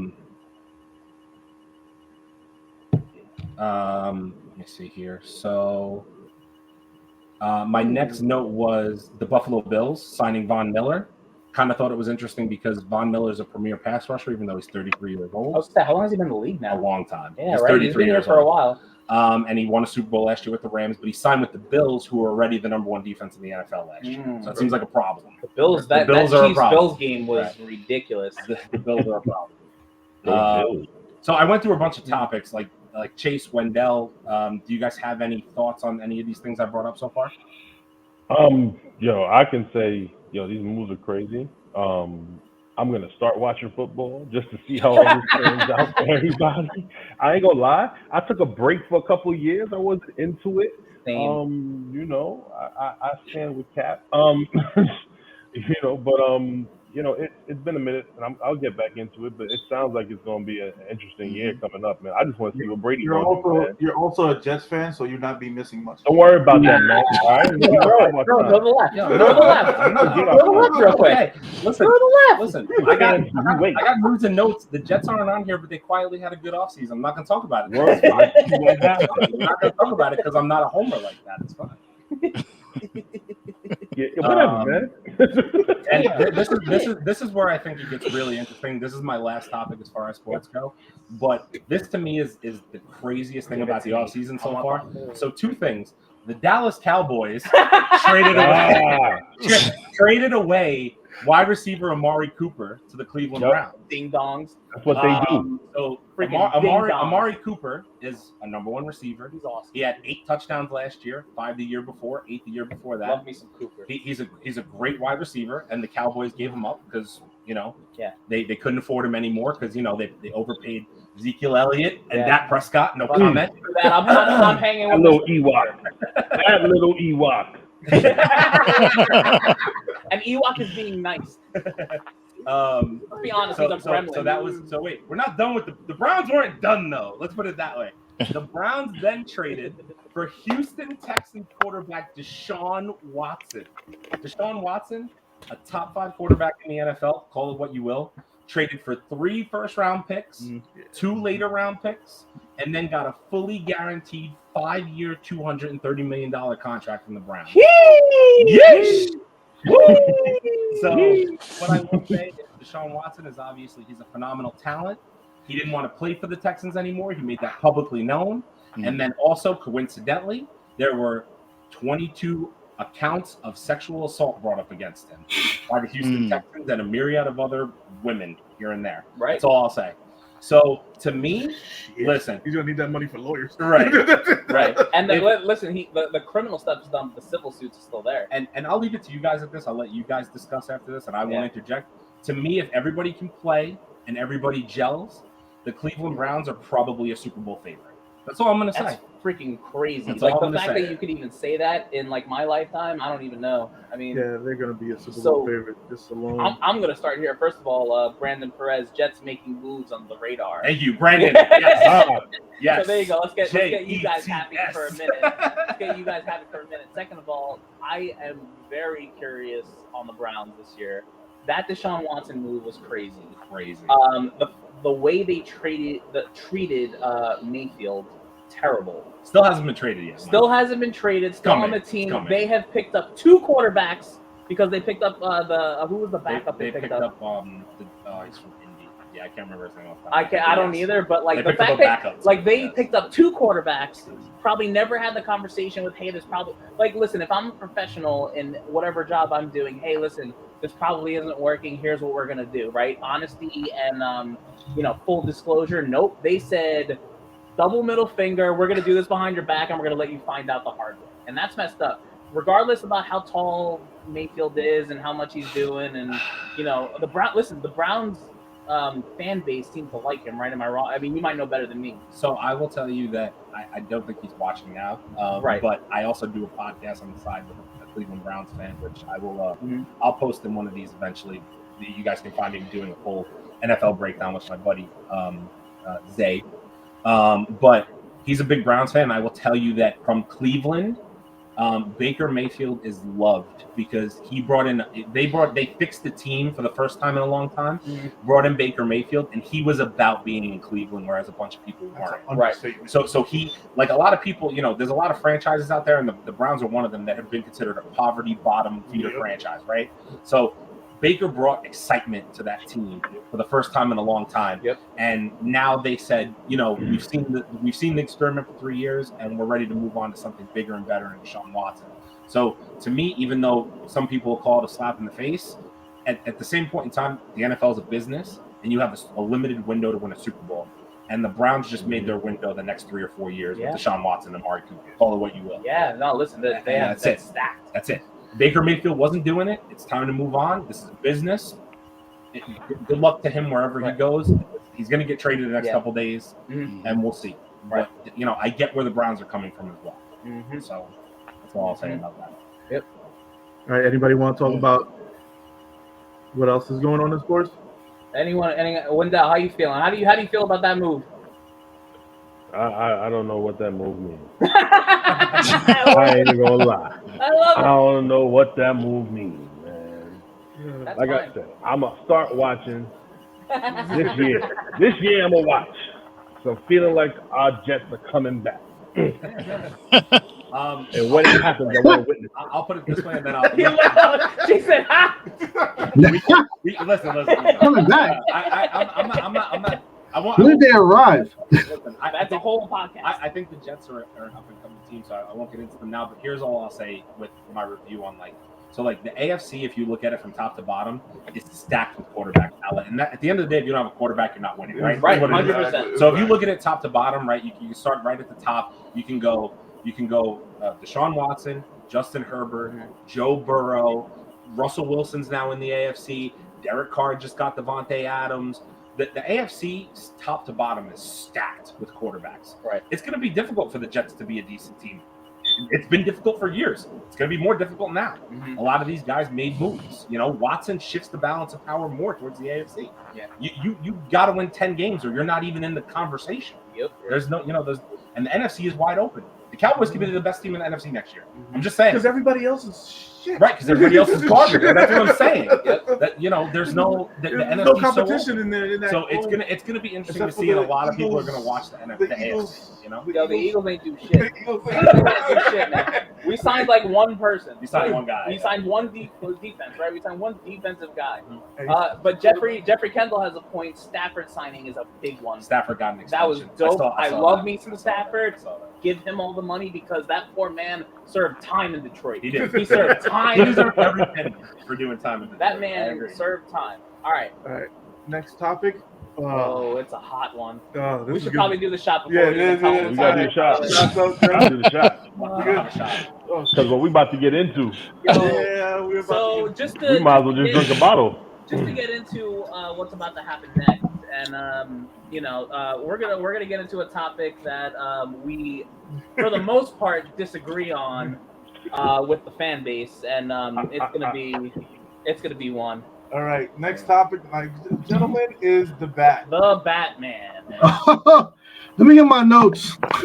me see here. So my next note was the Buffalo Bills signing Von Miller. Kind of thought it was interesting because Von Miller is a premier pass rusher, even though he's 33 years old. How long has he been in the league now? A long time. Yeah, he's right. 33 He's been here years for a old. while. And he won a Super Bowl last year with the Rams, but he signed with the Bills, who were already the number one defense in the NFL last year. So it seems like a problem. The Bills, that Chiefs-Bills game was ridiculous. The Bills are a problem. So I went through a bunch of topics like Chase, Wendell. Do you guys have any thoughts on any of these things I brought up so far? I can say, these moves are crazy. I'm gonna start watching football just to see how all this turns out for everybody. I ain't gonna lie, I took a break for a couple of years. I wasn't into it. Same. I stand with Cap. But it's been a minute, and I'll get back into it. But it sounds like it's going to be an interesting year coming up, man. I just want to see what Brady's You're going to do, man. you're also a Jets fan, so you'll not be missing much. Don't worry about that, man. All right, we got so much Go time. to the left. Go to the left. Go to the left real quick. Hey, listen, Go to the left. listen. I got news and notes. The Jets aren't on here, but they quietly had a good offseason. I'm not going to talk about it. What happened? I'm not going to talk about it because I'm not a homer like that. It's fine. Yeah, whatever, man. And this is where I think it gets really interesting. This is my last topic as far as sports go, but this to me is the craziest thing about the offseason so far. So two things: the Dallas Cowboys traded away wide receiver Amari Cooper to the Cleveland Browns. Ding dongs. That's what they do. So Freaking Amari Cooper is a number one receiver. He's awesome. He had 8 touchdowns last year, 5 the year before, 8 the year before that. Love me some Cooper. He's a great wide receiver, and the Cowboys gave him up because they couldn't afford him anymore because they overpaid Ezekiel Elliott and Dak Prescott. No comment. I'm hanging with That little Ewok. That little Ewok. And Ewok is being nice. Let's be honest, he's a gremlin. So that was wait, we're not done with the Browns weren't done though. Let's put it that way. The Browns then traded for Houston Texans quarterback Deshaun Watson. Deshaun Watson, a top 5 quarterback in the NFL, call it what you will, traded for 3 first-round picks, 2 later-round picks, and then got a fully guaranteed 5-year, $230 million contract from the Browns. Yes! So what I will say is Deshaun Watson is obviously he's a phenomenal talent. He didn't want to play for the Texans anymore. He made that publicly known. And then also, coincidentally, there were 22 accounts of sexual assault brought up against him by the Houston Texans and a myriad of other women here and there. Right. That's all I'll say. So to me, listen, He's gonna need that money for lawyers. Right. Right. And listen, the criminal stuff is done, but the civil suits are still there. And I'll leave it to you guys at this. I'll let you guys discuss after this, and I won't interject. To me, if everybody can play and everybody gels, the Cleveland Browns are probably a Super Bowl favorite. That's all I'm gonna say. That's freaking crazy. That's Like all the I'm fact gonna say. that you could even say that in like my lifetime, I don't even know. I mean, Yeah, they're gonna be a Super Bowl favorite. Just alone. I'm gonna start here. First of all, Brandon Perez, Jets making moves on the radar. Thank you, Brandon. Yes. Yes. So there you go. Let's get you guys happy J-E-T-S. for a minute. Let's get you guys happy for a minute. Second of all, I am very curious on the Browns this year. That Deshaun Watson move was crazy. Crazy. The way they treated Mayfield, terrible. Still hasn't been traded yet. Still hasn't been traded. Still on the team. They have picked up 2 quarterbacks because they picked up who was the backup They picked picked up? he's from Indy. Yeah, I can't remember his name off the top I of my can't. head. I don't either. But like They the picked up fact a that backup, like they yes. picked up 2 quarterbacks, probably never had the conversation with, hey, there's probably like, listen, if I'm a professional in whatever job I'm doing, hey, listen, this probably isn't working. Here's what we're gonna do, right? Honesty and full disclosure. Nope. They said double middle finger. We're gonna do this behind your back, and we're gonna let you find out the hard way. And that's messed up. Regardless about how tall Mayfield is and how much he's doing, and the Browns fan base seems to like him, right? Am I wrong? I mean, you might know better than me. So I will tell you that I don't think he's watching now. Right. But I also do a podcast on the side with a Cleveland Browns fan, which I will I'll post in one of these eventually. You guys can find me doing a full NFL breakdown with my buddy Zay. But he's a big Browns fan. I will tell you that from Cleveland, Baker Mayfield is loved because they fixed the team for the first time in a long time, brought in Baker Mayfield, and he was about being in Cleveland, whereas a bunch of people weren't. Right. So he, like a lot of people, there's a lot of franchises out there, and the Browns are one of them that have been considered a poverty bottom feeder franchise, right? So Baker brought excitement to that team for the first time in a long time. Yep. And now they said, we've seen the experiment for 3 years, and we're ready to move on to something bigger and better in Deshaun Watson. So to me, even though some people call it a slap in the face, at the same point in time, the NFL is a business, and you have a limited window to win a Super Bowl. And the Browns just made their window the next 3 or 4 years with Deshaun Watson and Amari Cooper. Call it what you will. Yeah. No. Listen. They have that stacked. That's it. Baker Mayfield wasn't doing it. It's time to move on. This is a business. Good luck to him wherever he goes. He's going to get traded the next couple days, and we'll see. Right. But, I get where the Browns are coming from as well. So that's all I'll say about that. Yep. All right. Anybody want to talk about What else is going on in sports? Anyone? Wendell, how you feeling? How do you feel about that move? I don't know what that move means. I I ain't even gonna lie. love I it. don't know what that move means, man. That's Like fine. I said, I'm gonna start watching this year. This year I'm gonna watch. So I'm feeling like our Jets are coming back. And when it happens, I want to witness. I'll put it this way, and then I'll. She said, "Ha." Listen. Coming back. I'm not. When did they arrive? Listen, That's a whole podcast. I think the Jets are an up and coming team, so I won't get into them now. But here's all I'll say with my review on the AFC. If you look at it from top to bottom, it's stacked with quarterback talent. And at the end of the day, if you don't have a quarterback, you're not winning, right? Right, That's what it is. 100%. So if you look at it top to bottom, right, you can start right at the top. You can go Deshaun Watson, Justin Herbert, Joe Burrow, Russell Wilson's now in the AFC. Derek Carr just got Devontae Adams. The AFC top to bottom is stacked with quarterbacks. Right. It's going to be difficult for the Jets to be a decent team. It's been difficult for years. It's going to be more difficult now. Mm-hmm. A lot of these guys made moves. Watson shifts the balance of power more towards the AFC. Yeah. You got to win 10 games or you're not even in the conversation. Yep. There's no, and the NFC is wide open. The Cowboys could be the best team in the NFC next year. I'm just saying. Because everybody else is shit. Right, because everybody else is garbage. That's what I'm saying. There's no the There's NFC no competition in there. so it's gonna be interesting to see, and a lot of people are gonna watch the AFC. Yo, the Eagles ain't do shit. The Eagles ain't do shit, man. We signed like one person. We signed one guy. We signed one defense, right? We signed one defensive guy. But Jeffrey Kendall has a point. Stafford signing is a big one. Stafford got an extension. That was dope. I love me some that. Stafford. Give him all the money because that poor man served time in Detroit. He did. He served time. He deserved every penny for doing time in Detroit. That man served time. All right. Next topic. It's a hot one. We should good. probably do the shot before Yeah, we yeah, even yeah. We gotta do the shot. Gotta do the shot. Because what we about to get into, we're so about just we might as well just drink a bottle. Just to get into what's about to happen next, and we're gonna get into a topic that we, for the most part, disagree on with the fan base, and it's gonna be one. All right, next topic, gentlemen, is the bat. The Batman. Let me get my notes. So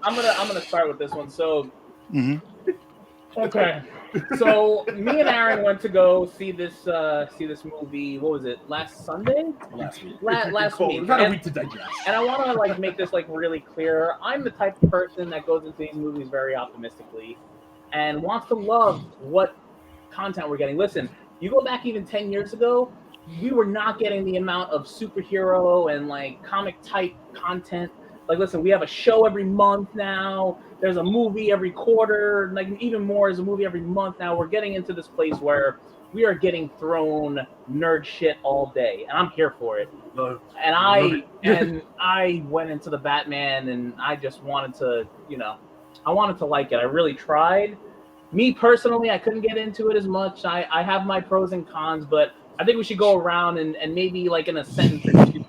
I'm gonna start with this one. So, okay. So me and Aaron went to go see this movie. What was it? Last Sunday? Last week. Last week. We've got a week to digest. And I want to make this really clear. I'm the type of person that goes into these movies very optimistically, and wants to love what content we're getting. Listen, you go back even 10 years ago, we were not getting the amount of superhero and comic type content. Listen, we have a show every month now. There's a movie every quarter. Even more is a movie every month now. We're getting into this place where we are getting thrown nerd shit all day, and I'm here for it. And I went into the Batman, and I just wanted to, I wanted to like it. I really tried. Me personally, I couldn't get into it as much. I have my pros and cons, but I think we should go around and maybe in a sentence or two,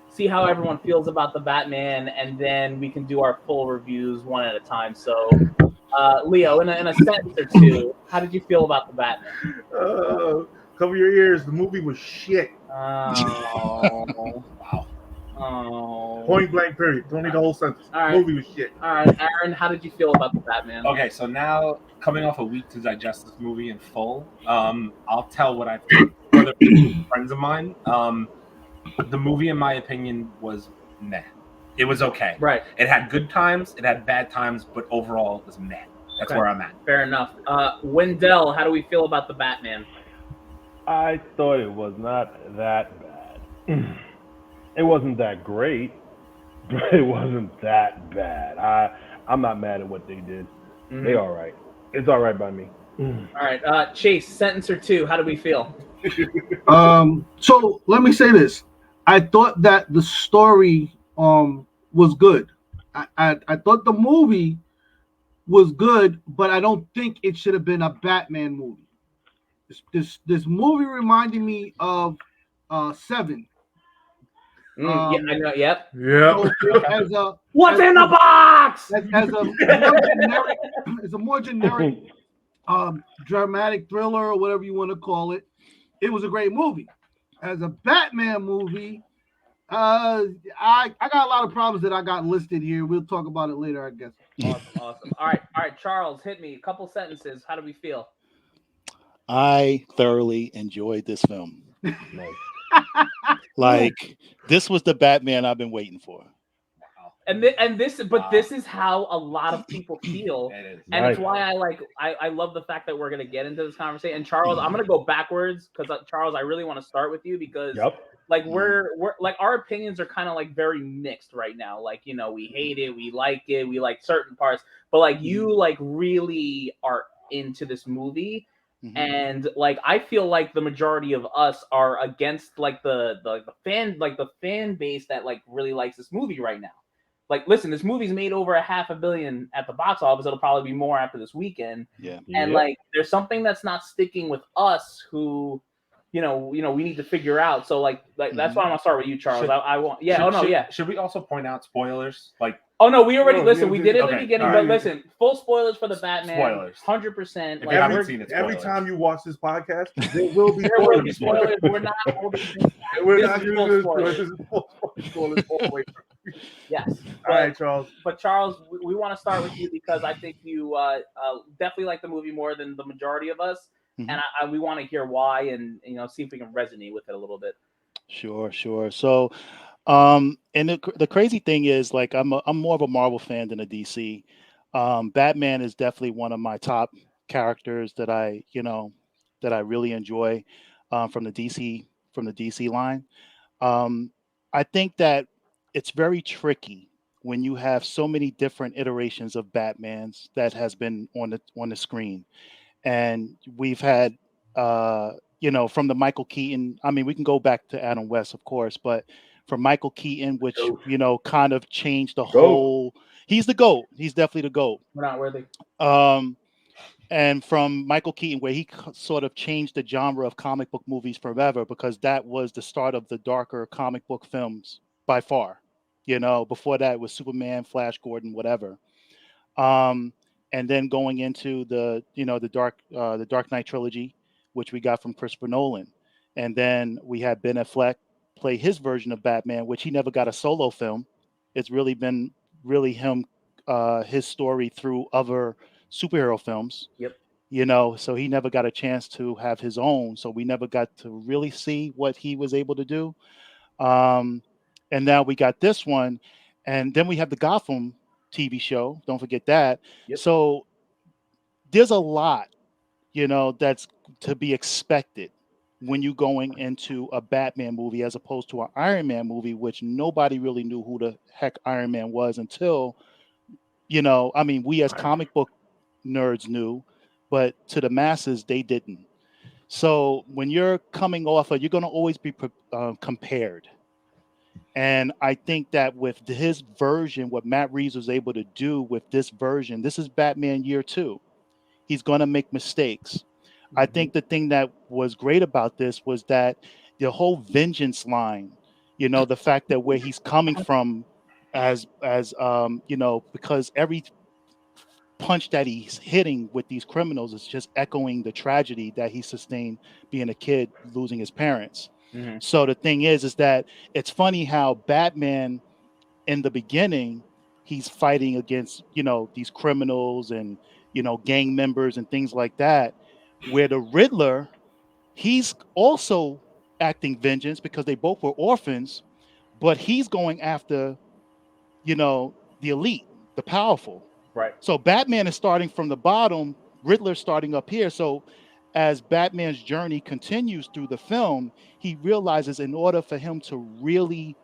see how everyone feels about the Batman, and then we can do our full reviews one at a time. So, Leo, in a sentence or two, how did you feel about the Batman? Cover your ears. The movie was shit. Oh, Wow. Oh. Point blank, period. Don't need the whole sentence. All right. The movie was shit. All right, Aaron, how did you feel about the Batman? Okay, so now coming off a week to digest this movie in full, I'll tell what I think for other friends of mine. The movie, in my opinion, was meh. It was okay. Right. It had good times, it had bad times, but overall it was meh. That's where I'm at. Fair enough. Wendell, how do we feel about the Batman? I thought it was not that bad. It wasn't that great, but it wasn't that bad. I'm not mad at what they did. Mm-hmm. They all right. It's all right by me. All right, Chase, sentence or two. How do we feel? So let me say this. I thought that the story was good. I thought the movie was good, but I don't think it should have been a Batman movie. This movie reminded me of Seven. Yeah, I know. Yep. What's in the box? As a more generic dramatic thriller or whatever you want to call it. It was a great movie. As a Batman movie, I got a lot of problems that I got listed here. We'll talk about it later, I guess. Awesome. All right, Charles, hit me. A couple sentences. How do we feel? I thoroughly enjoyed this film. Nice. Like, this was the Batman I've been waiting for. But this is how a lot of people feel, It is. and it's Right. why I love the fact that we're gonna get into this conversation. And Charles, I'm gonna go backwards because Charles, I really want to start with you because Yep. like we're like our opinions are kind of like very mixed right now. Like we hate it, we like certain parts, but like you like really are into this movie. Mhm. And like I feel like the majority of us are against like the fan base that like really likes this movie right now. Like, listen, this movie's made over $500 million at the box office. It'll probably be more after this weekend. Yeah. And Yep. like, there's something that's not sticking with us who, we need to figure out. So like that's why I'm gonna start with you, Charles. I want, yeah. Should we also point out spoilers? Like, Oh no, we already No, listen. we We did it at okay, the beginning, all but right. listen, full spoilers for the Batman. Spoilers. 100%. If Like you haven't we're- seen it, Every spoilers. time you watch this podcast, there will be there will be spoilers. spoilers. We're not holding this back. We're This not is going full to do spoilers. this. This is full spoilers all the way through. Yes. All right, Charles. But Charles, we want to start with you because I think you definitely like the movie more than the majority of us, Mhm. and we want to hear why and see if we can resonate with it a little bit. Sure. So, and the crazy thing is, like, I'm more of a Marvel fan than a DC. Batman is definitely one of my top characters that I really enjoy from the DC line. I think that it's very tricky when you have so many different iterations of Batmans that has been on the screen, and we've had from the Michael Keaton. I mean, we can go back to Adam West, of course, but from Michael Keaton, which kind of changed the whole. He's the GOAT. He's definitely the GOAT. We're not worthy. And from Michael Keaton, where he sort of changed the genre of comic book movies forever, because that was the start of the darker comic book films by far. Before that it was Superman, Flash Gordon, whatever. And then going into the Dark Knight trilogy, which we got from Christopher Nolan, and then we had Ben Affleck play his version of Batman, which he never got a solo film. It's really been him, his story through other superhero films. Yep. So he never got a chance to have his own. So we never got to really see what he was able to do. And now we got this one, and then we have the Gotham TV show. Don't forget that. Yep. So there's a lot, that's to be expected when you're going into a Batman movie as opposed to an Iron Man movie, which nobody really knew who the heck Iron Man was until, we as comic book nerds knew, but to the masses, they didn't. So when you're coming off you're going to always be compared. And I think that with his version, what Matt Reeves was able to do with this version, this is Batman year 2. He's going to make mistakes. I think the thing that was great about this was that the whole vengeance line, the fact that where he's coming from as because every punch that he's hitting with these criminals is just echoing the tragedy that he sustained being a kid, losing his parents. Mm-hmm. So the thing is that it's funny how Batman in the beginning, he's fighting against, these criminals and, gang members and things like that, where the Riddler, he's also acting vengeance because they both were orphans, but he's going after, the elite, the powerful. Right. So Batman is starting from the bottom, Riddler's starting up here. So as Batman's journey continues through the film, he realizes in order for him to really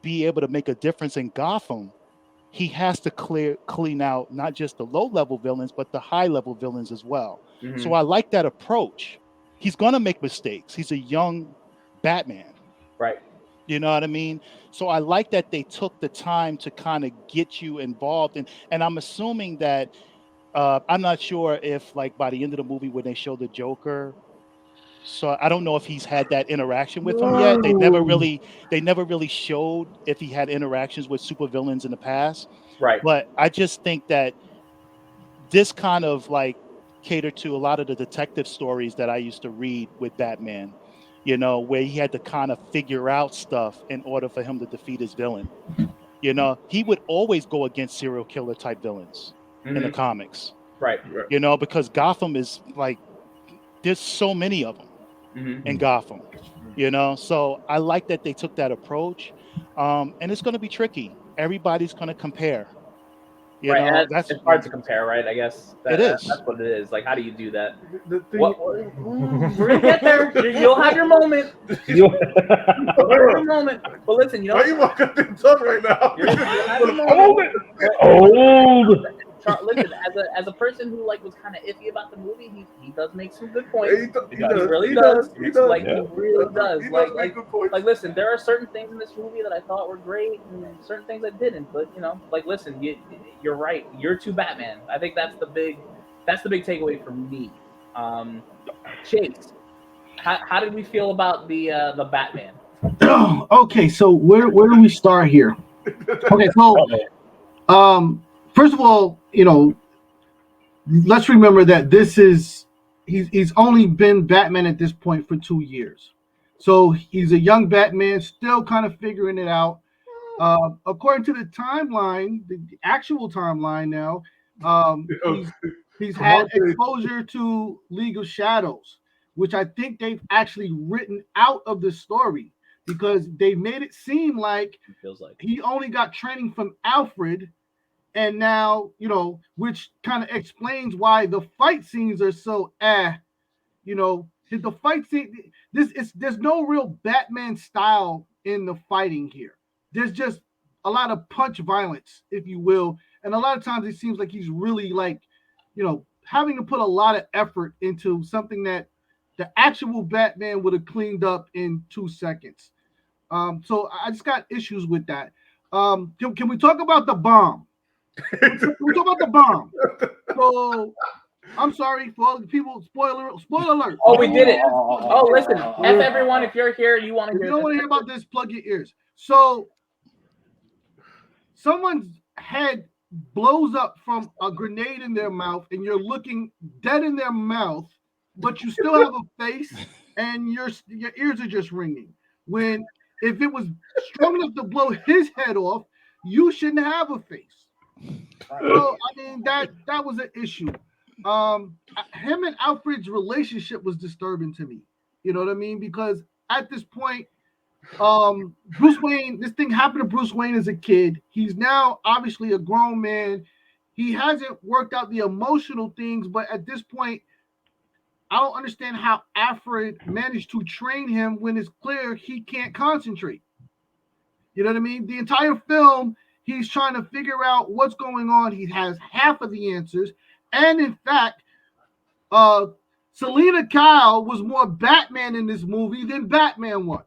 be able to make a difference in Gotham, he has to clean out not just the low level villains, but the high level villains as well. Mm-hmm. So I like that approach. He's going to make mistakes. He's a young Batman. Right. You know what I mean? So I like that they took the time to kind of get you involved. And I'm assuming that I'm not sure if like by the end of the movie when they show the Joker, so I don't know if he's had that interaction with him yet. They never really showed if he had interactions with supervillains in the past. Right. But I just think that this kind of like cater to a lot of the detective stories that I used to read with Batman, you know, where he had to kind of figure out stuff in order for him to defeat his villain. You know, he would always go against serial killer type villains in the comics, Right. you know, because Gotham is like, there's so many of them in Gotham, you know. So I like that they took that approach, and it's going to be tricky. Everybody's going to compare, you Right. know. And it's hard to compare, right? I guess It is. that's what it is. Like, how do you do that? The thing, We're gonna get there. You'll have your moment. You'll have your moment. But listen, you know, why you walking the tongue right now? you'll have your Hold moment. it. Old. Listen, as a person who like was kind of iffy about the movie, he does make some good He points. does. He really does. He does. Like Yeah. he really does. He Like make like good points. like listen, there are certain things in this movie that I thought were great and certain things I didn't. But you know, like listen, you're right. You're too Batman. I think that's the big takeaway for me. Chase, how did we feel about the Batman? Okay, so where do we start here? Okay, so first of all, you know, let's remember that he's only been Batman at this point for 2 years. So he's a young Batman, still kind of figuring it out. According to the timeline, the actual timeline now, he's had exposure to League of Shadows, which I think they've actually written out of the story because they made it seem like It feels like he only got training from Alfred, and now, you know, which kind of explains why the fight scenes are so you know, the fight scene, there's no real Batman style in the fighting here. There's just a lot of punch violence, if you will, and a lot of times it seems like he's really like, you know, having to put a lot of effort into something that the actual Batman would have cleaned up in 2 seconds. So I just got issues with that. Can we talk about the bomb? We talk about the bomb. So I'm sorry for all the people. Spoiler alert. oh, we did it. Oh, listen, F everyone. If you're here, you want to If hear. you don't want to hear about this, plug your ears. So someone's head blows up from a grenade in their mouth, and you're looking dead in their mouth, but you still have a face, and your ears are just ringing. When if it was strong enough to blow his head off, you shouldn't have a face. So I mean that was an issue. Him and Alfred's relationship was disturbing to me. You know what I mean? Because at this point, Bruce Wayne, this thing happened to Bruce Wayne as a kid. He's now obviously a grown man. He hasn't worked out the emotional things, but at this point, I don't understand how Alfred managed to train him when it's clear he can't concentrate. You know what I mean? The entire film, he's trying to figure out what's going on. He has half of the answers. And in fact, Selena Kyle was more Batman in this movie than Batman was.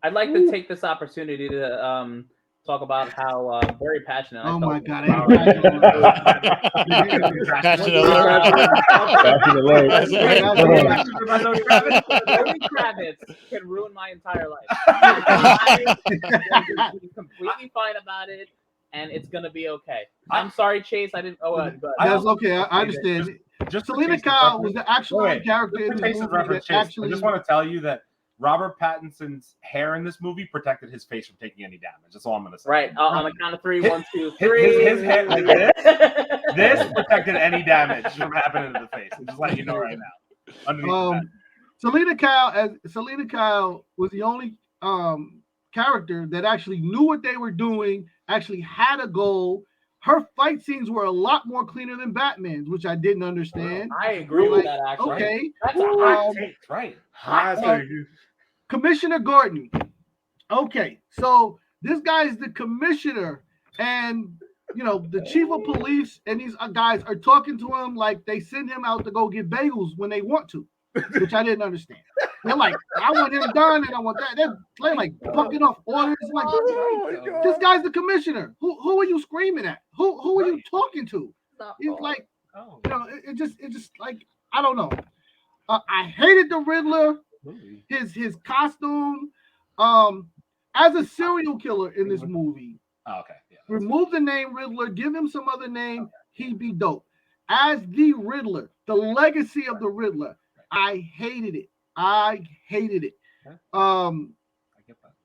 I'd like to take this opportunity to talk about how very passionate. Oh my God! Passionate alert. Lenny Kravitz can ruin my entire life. I'm completely fine about it, and it's gonna be okay. I'm sorry, Chase. I didn't. Oh, go ahead. That's okay. I understand. Just Selena Kyle was the actual character in the movie that actually. I just want to tell you that Robert Pattinson's hair in this movie protected his face from taking any damage. That's all I'm going to say. Right. On the count of three. 1, 2, 3. His hair, like this protected any damage from happening to the face. I'm just letting you know right now. Underneath Selena Kyle was the only character that actually knew what they were doing, actually had a goal. Her fight scenes were a lot more cleaner than Batman's, which I didn't understand. I agree with that, actually. Okay. That's a hot take, right? Hot take. Commissioner Gordon. Okay, so this guy is the commissioner, and you know the chief of police and these guys are talking to him like they send him out to go get bagels when they want to, which I didn't understand. They're like, I want him done, and I want that. They're like bucking off orders. Like, this guy's the commissioner. Who are you screaming at? Who are you talking to? He's like, you know, it just like I don't know. I hated the Riddler. His costume, as a serial killer in this movie. Oh, okay. Yeah, remove the name Riddler, give him some other name, he'd be dope. as the Riddler, the legacy of the Riddler, I hated it. I hated it. Um,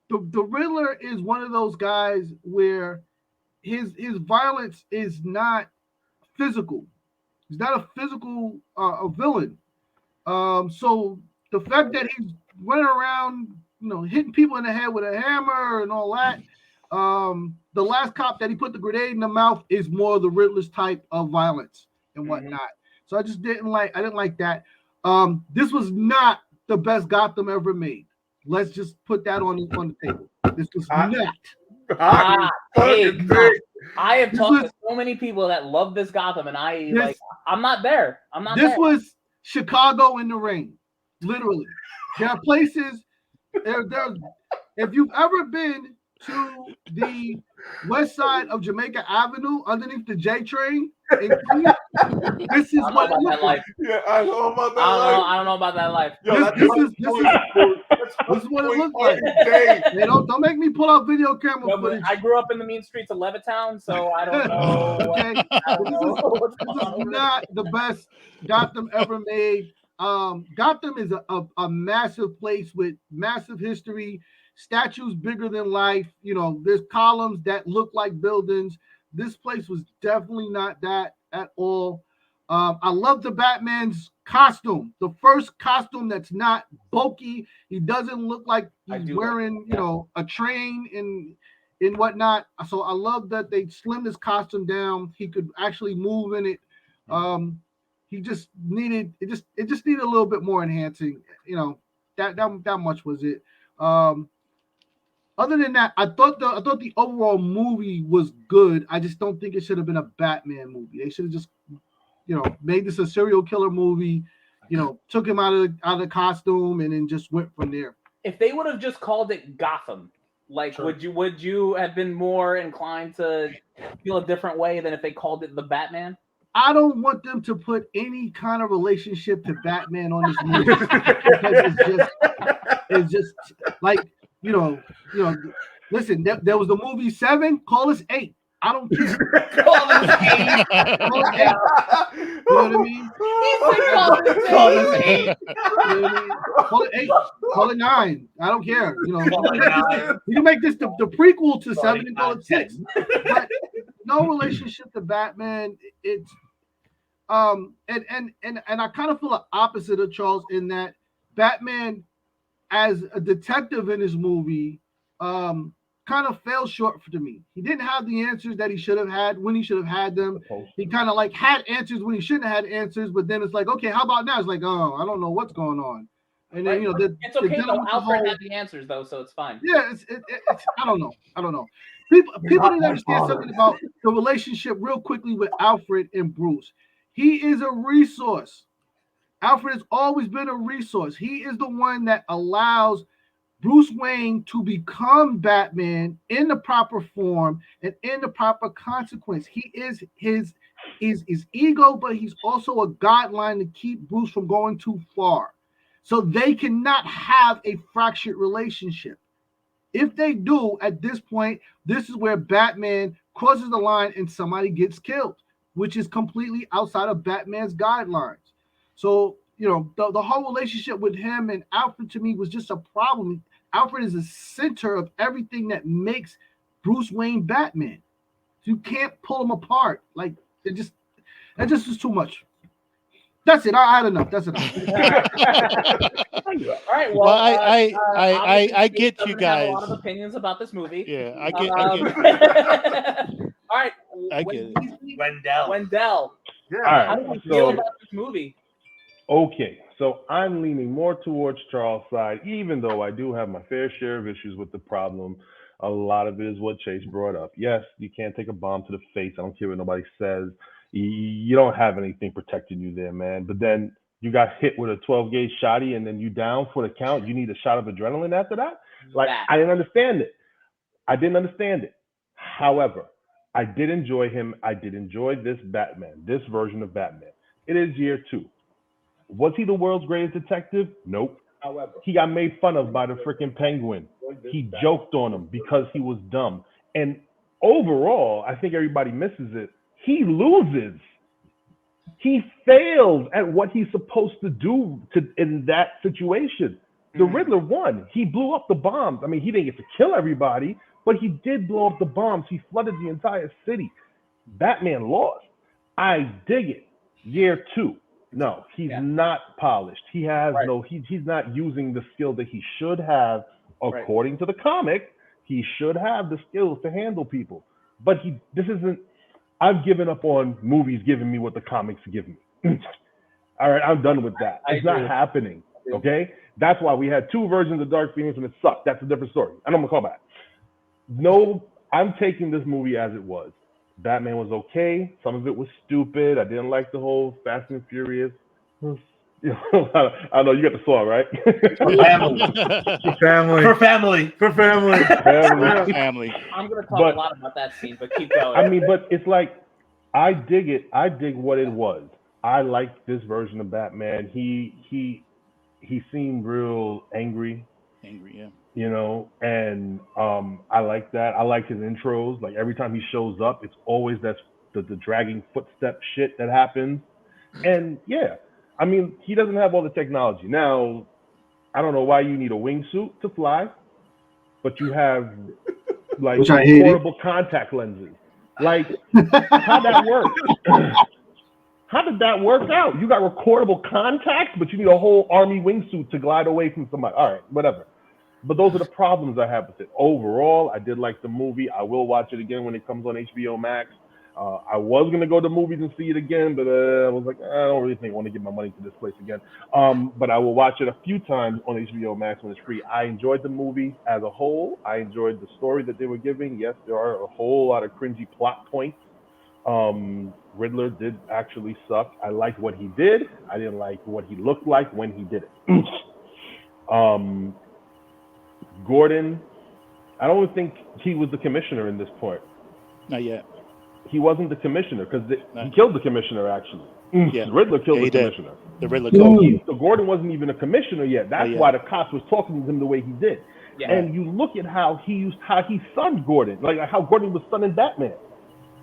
the Riddler is one of those guys where his violence is not physical. He's not a physical a villain. So the fact that he's running around, hitting people in the head with a hammer and all that. The last cop that he put the grenade in the mouth is more the Riddler's type of violence and whatnot. So I just didn't like that. This was not the best Gotham ever made. Let's just put that on the table. This was not. I have talked to so many people that love this Gotham, and I'm not there. This was Chicago in the rain, literally. There are places. If you've ever been to the west side of Jamaica Avenue, underneath the J train, this is what it looks like. Yeah, I know about that life. I don't know about that life. Yo, this is what it looks like. Hey, don't make me pull out video camera footage. I grew up in the mean streets of Levittown, so I don't know. Okay, this is not the best Gotham ever made. Gotham is a massive place with massive history, statues bigger than life. There's columns that look like buildings. This place was definitely not that at all. I love the Batman's costume. The first costume that's not bulky. He doesn't look like he's wearing, a train and whatnot. So I love that they slimmed his costume down. He could actually move in it. He just needed it just needed a little bit more enhancing. That much was it. Other than that, I thought the overall movie was good. I just don't think it should have been a Batman movie. They should have just, made this a serial killer movie. Took him out of the costume and then just went from there. If they would have just called it Gotham, would you have been more inclined to feel a different way than if they called it the Batman? I don't want them to put any kind of relationship to Batman on this movie because it's just like. Listen, there was the movie 7, call us 8. I don't care. Call us 8. Call us 8. You know what I mean? Call us 8. You know what I mean? Call it 8. Call it 9. I don't care. You can make this the prequel to 7 and call it 6. But no relationship to Batman. It's and I kind of feel the opposite of Charles in that Batman as a detective in this movie, kind of fell short to me. He didn't have the answers that he should have had when he should have had them. He kind of had answers when he shouldn't have had answers, but then it's like, okay, how about now? It's like, oh, I don't know what's going on. And then it's okay though. Alfred had the answers though, so it's fine. Yeah, it's I don't know. People didn't understand something about the relationship real quickly with Alfred and Bruce. He is a resource. Alfred has always been a resource. He is the one that allows Bruce Wayne to become Batman in the proper form and in the proper consequence. He is his ego, but he's also a guideline to keep Bruce from going too far. So they cannot have a fractured relationship. If they do, at this point, this is where Batman crosses the line and somebody gets killed, which is completely outside of Batman's guidelines. So, the whole relationship with him and Alfred to me was just a problem. Alfred is the center of everything that makes Bruce Wayne Batman. You can't pull them apart. That just is too much. That's it. I had enough. That's enough. All right. Well, I get you guys. A lot of opinions about this movie. Yeah, I get. All right. I get it. Wendell. Yeah. All right. How do you feel about this movie? Okay, so I'm leaning more towards Charles' side, even though I do have my fair share of issues with the problem. A lot of it is what Chase brought up. Yes, you can't take a bomb to the face. I don't care what nobody says. You don't have anything protecting you there, man. But then you got hit with a 12 gauge shotty and then you down for the count. You need a shot of adrenaline after that? I didn't understand it. However, I did enjoy him. I did enjoy this Batman, this version of Batman. It is year 2. Was he the world's greatest detective? Nope. However, he got made fun of by the freaking Penguin. He joked on him because he was dumb. And overall, I think everybody misses it. He loses. He failed at what he's supposed to do in that situation. The Riddler won. He blew up the bombs. I mean, he didn't get to kill everybody, but he did blow up the bombs. He flooded the entire city. Batman lost. I dig it. Year 2. No, he's not polished. He has he's not using the skill that he should have according to the comic. He should have the skills to handle people. But this isn't. I've given up on movies giving me what the comics give me. All right, I'm done with that. It's not happening. Okay? That's why we had 2 versions of Dark Phoenix and it sucked. That's a different story. And I'm gonna call back. No, I'm taking this movie as it was. Batman was okay. Some of it was stupid. I didn't like the whole Fast and Furious. I know you got the song, right? Family. I'm gonna talk a lot about that scene, but keep going. I mean, but it's like I dig it. I dig what it was. I like this version of Batman. He seemed real angry. Yeah. You know, and I like that. I like his intros. Like every time he shows up, it's always the dragging footstep shit that happens. And yeah, I mean, he doesn't have all the technology. Now, I don't know why you need a wingsuit to fly, but you have like portable contact lenses. Like, how'd that work? How did that work out? You got recordable contacts, but you need a whole army wingsuit to glide away from somebody. All right, whatever. But those are the problems I have with it. Overall, I did like the movie. I will watch it again when it comes on HBO Max. I was going to go to movies and see it again, but I was like, I don't really think I want to give my money to this place again. But I will watch it a few times on HBO Max when it's free. I enjoyed the movie as a whole. I enjoyed the story that they were giving. Yes, there are a whole lot of cringy plot points. Riddler did actually suck. I liked what he did. I didn't like what he looked like when he did it. Gordon, I don't think he was the commissioner in this point. Not yet. He wasn't the commissioner because he killed the commissioner, actually. Yeah. The Riddler killed the commissioner. The Riddler killed him. So Gordon wasn't even a commissioner yet. That's why the cops was talking to him the way he did. Yeah. And you look at how he sunned Gordon, like how Gordon was sunning Batman.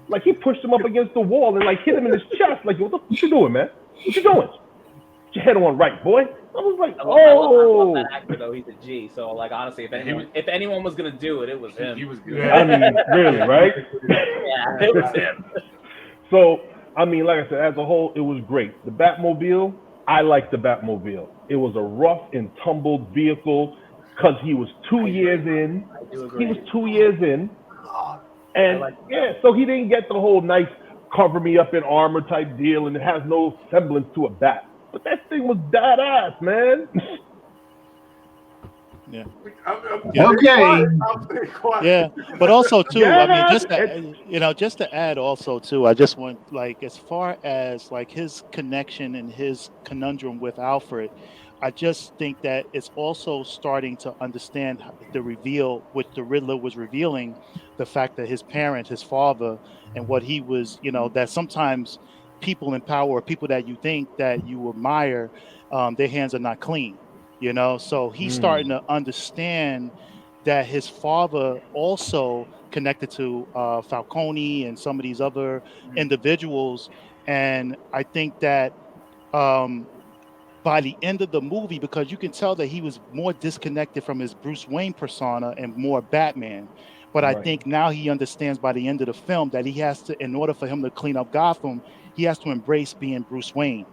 Like he pushed him up against the wall and like hit him in his chest. Like, what you doing, man? What you doing? Get your head on right, boy. I was like, I love that actor though. He's a G. So like honestly, if anyone was gonna do it, it was him. He was good. I mean, really, right? Yeah, it was him. So I mean, like I said, as a whole, it was great. The Batmobile, I liked the Batmobile. It was a rough and tumbled vehicle because he was 2 years in. He was 2 years in, and so he didn't get the whole nice cover me up in armor type deal, and it has no semblance to a bat. But that thing was badass, man. Yeah. Okay. Yeah, but also too, I mean, just to add also too, I just want like as far as like his connection and his conundrum with Alfred, I just think that it's also starting to understand the reveal, which the Riddler was revealing, the fact that his parent, his father, and what he was, that sometimes people in power or people that you think that you admire, their hands are not clean, so he's starting to understand that his father also connected to Falcone and some of these other individuals. And I think that by the end of the movie, because you can tell that he was more disconnected from his Bruce Wayne persona and more Batman. But I think now he understands by the end of the film that he has to, in order for him to clean up Gotham, he has to embrace being Bruce Wayne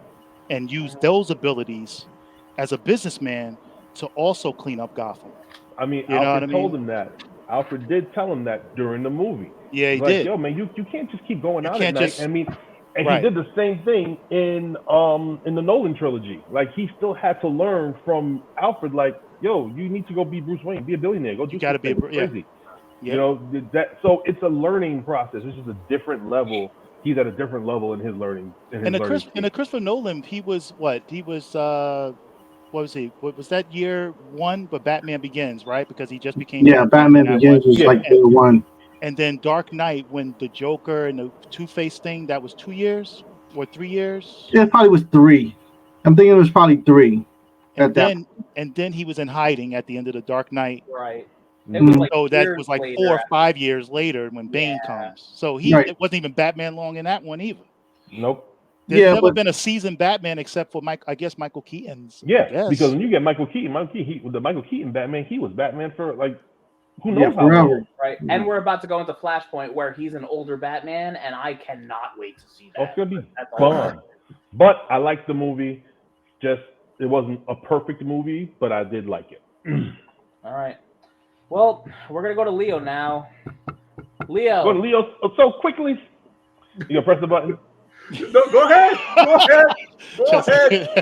and use those abilities as a businessman to also clean up Gotham. I mean, Alfred told him that. Alfred did tell him that during the movie. Yeah, he did. Yo, man, you can't just keep going out at night. I mean, and he did the same thing in the Nolan trilogy. Like, he still had to learn from Alfred, like, yo, you need to go be Bruce Wayne, be a billionaire, go do something crazy. Yeah. So it's a learning process. It's just a different level. He's at a different level in his learning. In the Christopher Nolan, he was what? He was what was he? What was that year one? But Batman Begins, right? Because he just became Batman Begins was like year one. And then Dark Knight, when the Joker and the Two-Face thing, that was 2 years or 3 years. Yeah, it probably was 3. I'm thinking it was probably 3. And then he was in hiding at the end of the Dark Knight. Right. It was like that was like 4 or 5 years later when Bane comes. So it wasn't even Batman long in that one either. Nope. There's Yeah, never but been a seasoned Batman except for Michael Keaton's. Yeah, Yes. because when you get Michael Keaton, with the Michael Keaton Batman, he was Batman for like who Yeah, knows how forever. long. Right. And we're about to go into Flashpoint where he's an older Batman, and I cannot wait to see Oh, that. it's gonna be That's all. fun. But I liked the movie. Just it wasn't a perfect movie, but I did like it. All right. Well, we're gonna go to Leo now. Leo. Go to Leo so quickly. You gonna press the button? No, go ahead. Go ahead. Go Just- ahead.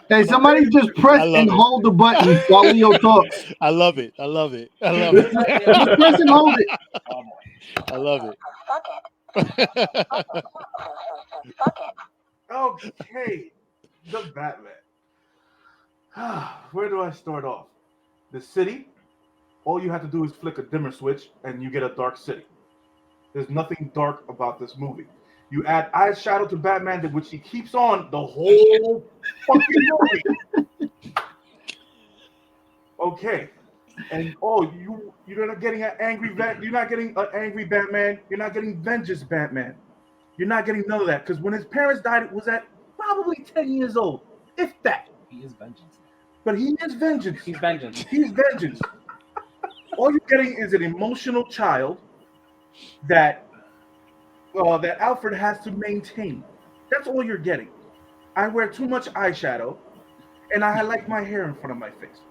Hey, somebody just press I love and it. hold the button while Leo talks. I love it. I love it. I love it. Just press and hold it. I love it. Okay. The Batman. Where do I start off? The city. All you have to do is flick a dimmer switch and you get a dark city. There's nothing dark about this movie. You add eyeshadow to Batman, which he keeps on the whole fucking movie. Okay. And you're not getting an angry you're not getting an angry Batman. You're not getting vengeance Batman. You're not getting none of that. Because when his parents died, it was at probably 10 years old. If that. He is vengeance. But he is vengeance. He's vengeance. He's vengeance. All you're getting is an emotional child that Alfred has to maintain. That's all you're getting. I wear too much eyeshadow, and I highlight my hair in front of my face.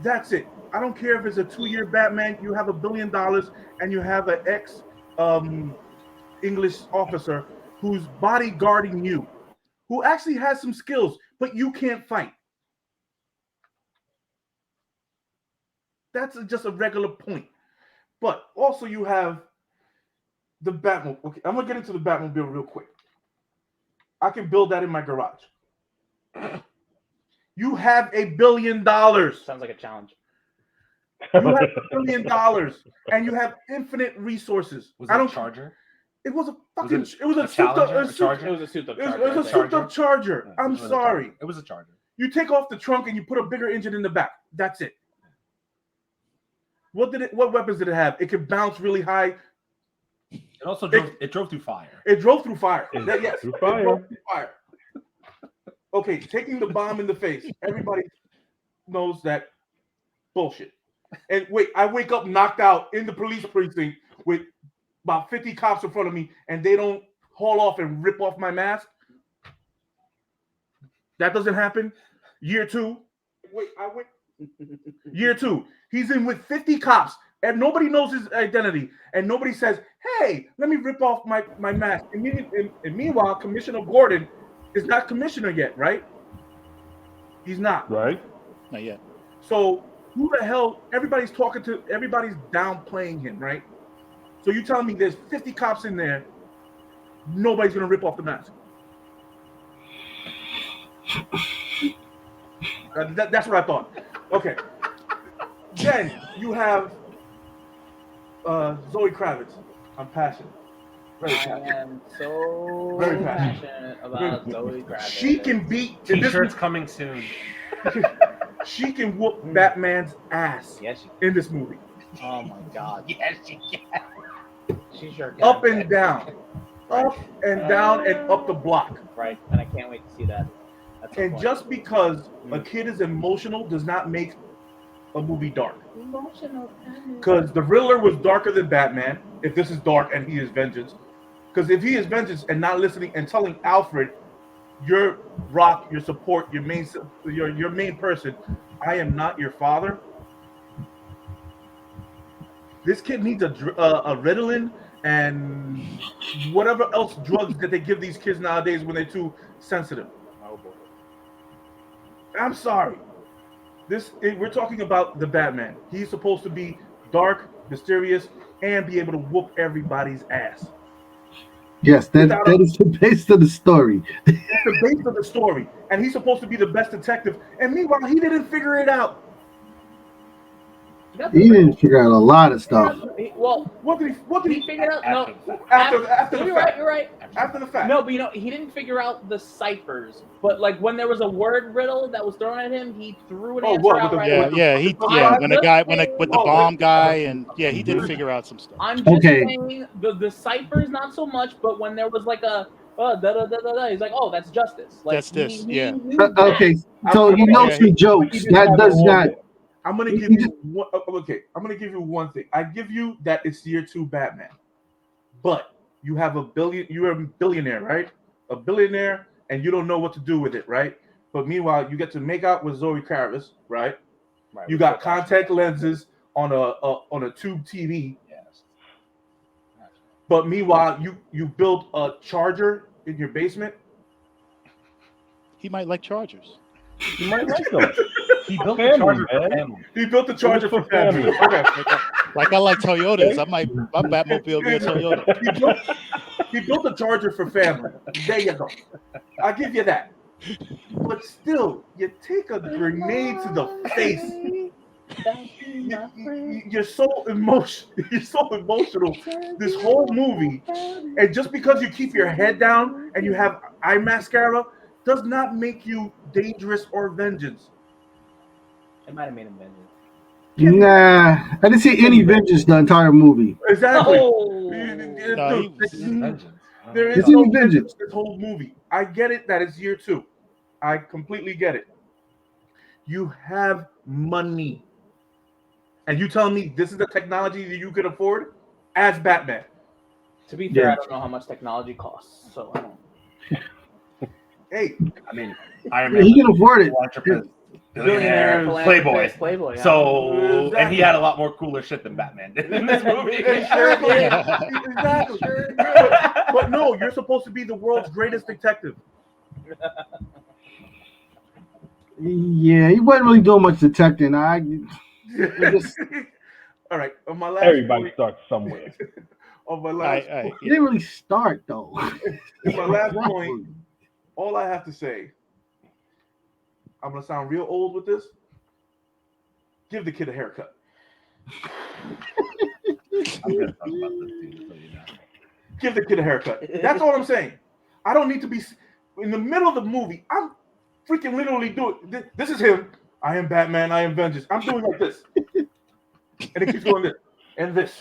That's it. I don't care if it's a 2-year Batman. You have $1 billion, and you have an English officer who's bodyguarding you, who actually has some skills, but you can't fight. That's just a regular point. But also you have the Batmobile. Okay, I'm going to get into the Batmobile real quick. I can build that in my garage. You have $1 billion. Sounds like a challenge. You have $1 billion, and you have infinite resources. Was it a Charger? It was a fucking. Was it was a Challenger? souped up. It was a souped up It Charger. was a souped up Charger. Yeah, I'm it was a sorry. Charger. It was a Charger. You take off the trunk and you put a bigger engine in the back. That's it. What weapons did it have? It could bounce really high. It also drove through fire. It drove through fire. It Yes, through it fire. drove through fire. Okay, taking the bomb in the face. Everybody knows that bullshit. And wait, I wake up knocked out in the police precinct with about 50 cops in front of me, and they don't haul off and rip off my mask. That doesn't happen. Year 2. Year 2. He's in with 50 cops, and nobody knows his identity, and nobody says, "Hey, let me rip off my mask." And meanwhile, Commissioner Gordon is not commissioner yet, right? He's not. Right? Not yet. So who the hell? Everybody's downplaying him, right? So you telling me there's 50 cops in there, nobody's gonna rip off the mask? That's what I thought. Okay. Then you have Zoe Kravitz. I'm passionate. Very I passionate. am so Very passionate. passionate about Zoe Kravitz. She can beat in this T-shirts coming soon. she can whoop Batman's ass Yes, she. in this movie. Oh my God. Yes, she can. She sure can. Up and down. Up and down and up the block. Right, and I can't wait to see that. That's the And point. just because a kid is emotional does not make a movie dark. Emotional. Because the Riddler was darker than Batman, if this is dark and he is vengeance. Because if he is vengeance and not listening and telling Alfred, your rock, your support, your main person, I am not your father. This kid needs a Ritalin and whatever else drugs that they give these kids nowadays when they're too sensitive. Oh boy. I'm sorry. We're talking about the Batman. He's supposed to be dark, mysterious, and be able to whoop everybody's ass. Yes, that is the base of the story. That's the base of the story. And he's supposed to be the best detective. And meanwhile, he didn't figure it out. He didn't figure out a lot of stuff. Well, What did he figured out? No, After the you're fact. right. You're right. After the fact. No, but he didn't figure out the ciphers. But like when there was a word riddle that was thrown at him, he threw an answer out right away. When the bomb guy, and he did figure out some stuff. I'm just saying the ciphers not so much, but when there was like a he's like, oh, that's justice. Like that's this. Okay, so he knows some jokes. That does not. I'm gonna give you one. Okay, I'm gonna give you one thing. I give you that it's year 2 Batman, but you have a billion. You're a billionaire, right? A billionaire, and you don't know what to do with it, right? But meanwhile, you get to make out with Zoe Kravitz, right? You got contact lenses on a tube TV. Yes. But meanwhile, you built a charger in your basement. He might like chargers. He might like them. He built the charger for family. He built the charger for family. Okay. Like I like Toyotas. My Batmobile be a Toyota. He built a charger for family. There you go. I'll give you that. But still, you take a grenade to the face. You're so emotional. You're so emotional. This whole movie, and just because you keep your head down and you have eye mascara, does not make you dangerous or vengeance. It might have made him vengeance. Nah, I didn't see any vengeance the entire movie. Exactly. Oh. There is no vengeance this whole movie. I get it that it's year 2. I completely get it. You have money. And you tell me this is the technology that you can afford as Batman. To be fair, I don't know how much technology costs, so I don't. Hey, I mean, Iron Man. He can afford it. Billionaire, Playboy. So, and he had a lot more cooler shit than Batman did in this movie. Exactly. But no, you're supposed to be the world's greatest detective. Yeah, he wasn't really doing much detecting. All right. On my last Everybody point, starts somewhere. On my last point, he didn't really start though. on my last point, all I have to say, I'm gonna sound real old with this. Give the kid a haircut. Give the kid a haircut. That's all I'm saying. I don't need to be in the middle of the movie. I'm freaking literally doing this is him. I am Batman. I am vengeance. I'm doing like this, and it keeps going this, and this,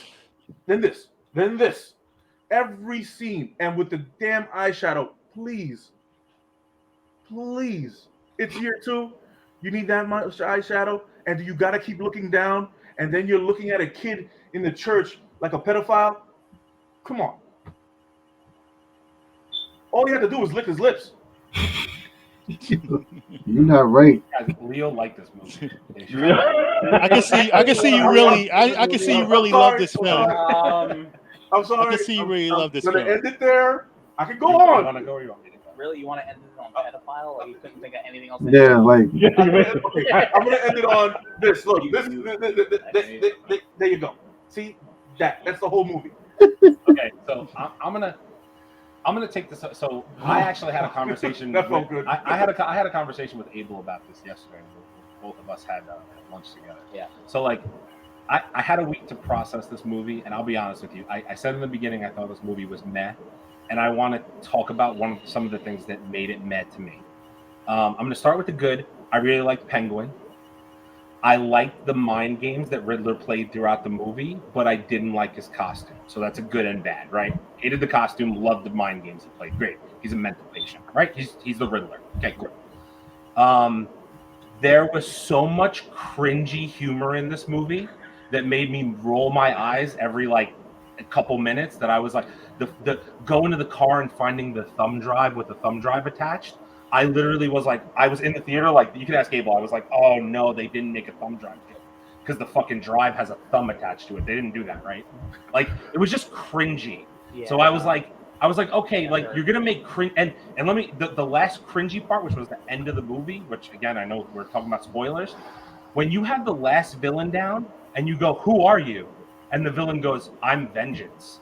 then this, then this. Every scene, and with the damn eyeshadow. Please. It's year 2. You need that much eyeshadow, and you got to keep looking down, and then you're looking at a kid in the church like a pedophile. Come on. All he had to do was lick his lips. You're not right. Leo liked this movie. I can see you really love this film. I'm sorry. I can see you really love this film. I'm film. gonna end it there. I can go on. Really, you want to end it on pedophile, or you couldn't think of anything else? Yeah, like. Okay, I'm gonna end it on this. Look, this. There you go. See that's the whole movie. Okay, so I'm gonna take this. So I actually had a conversation. That felt good. I had a conversation with Abel about this yesterday. Both of us had lunch together. Yeah. So like, I had a week to process this movie, and I'll be honest with you. I said in the beginning I thought this movie was meh, and I want to talk about some of the things that made it meh to me. I'm going to start with the good. I really liked Penguin. I liked the mind games that Riddler played throughout the movie, but I didn't like his costume. So that's a good and bad, right? Hated the costume, loved the mind games he played. Great. He's a mental patient, right? He's the Riddler. Okay, cool. There was so much cringy humor in this movie that made me roll my eyes every like a couple minutes, that I was like, the going to the car and finding the thumb drive with the thumb drive attached. I literally was like, I was in the theater, like, you can ask Abel, I was like, oh no, they didn't make a thumb drive kit because the fucking drive has a thumb attached to it. They didn't do that, right? Like, it was just cringy. Yeah. So I was like, okay, like, you're gonna make cringe, and let me, the last cringy part, which was the end of the movie, which again, I know we're talking about spoilers. When you have the last villain down and you go, who are you? And the villain goes, I'm vengeance.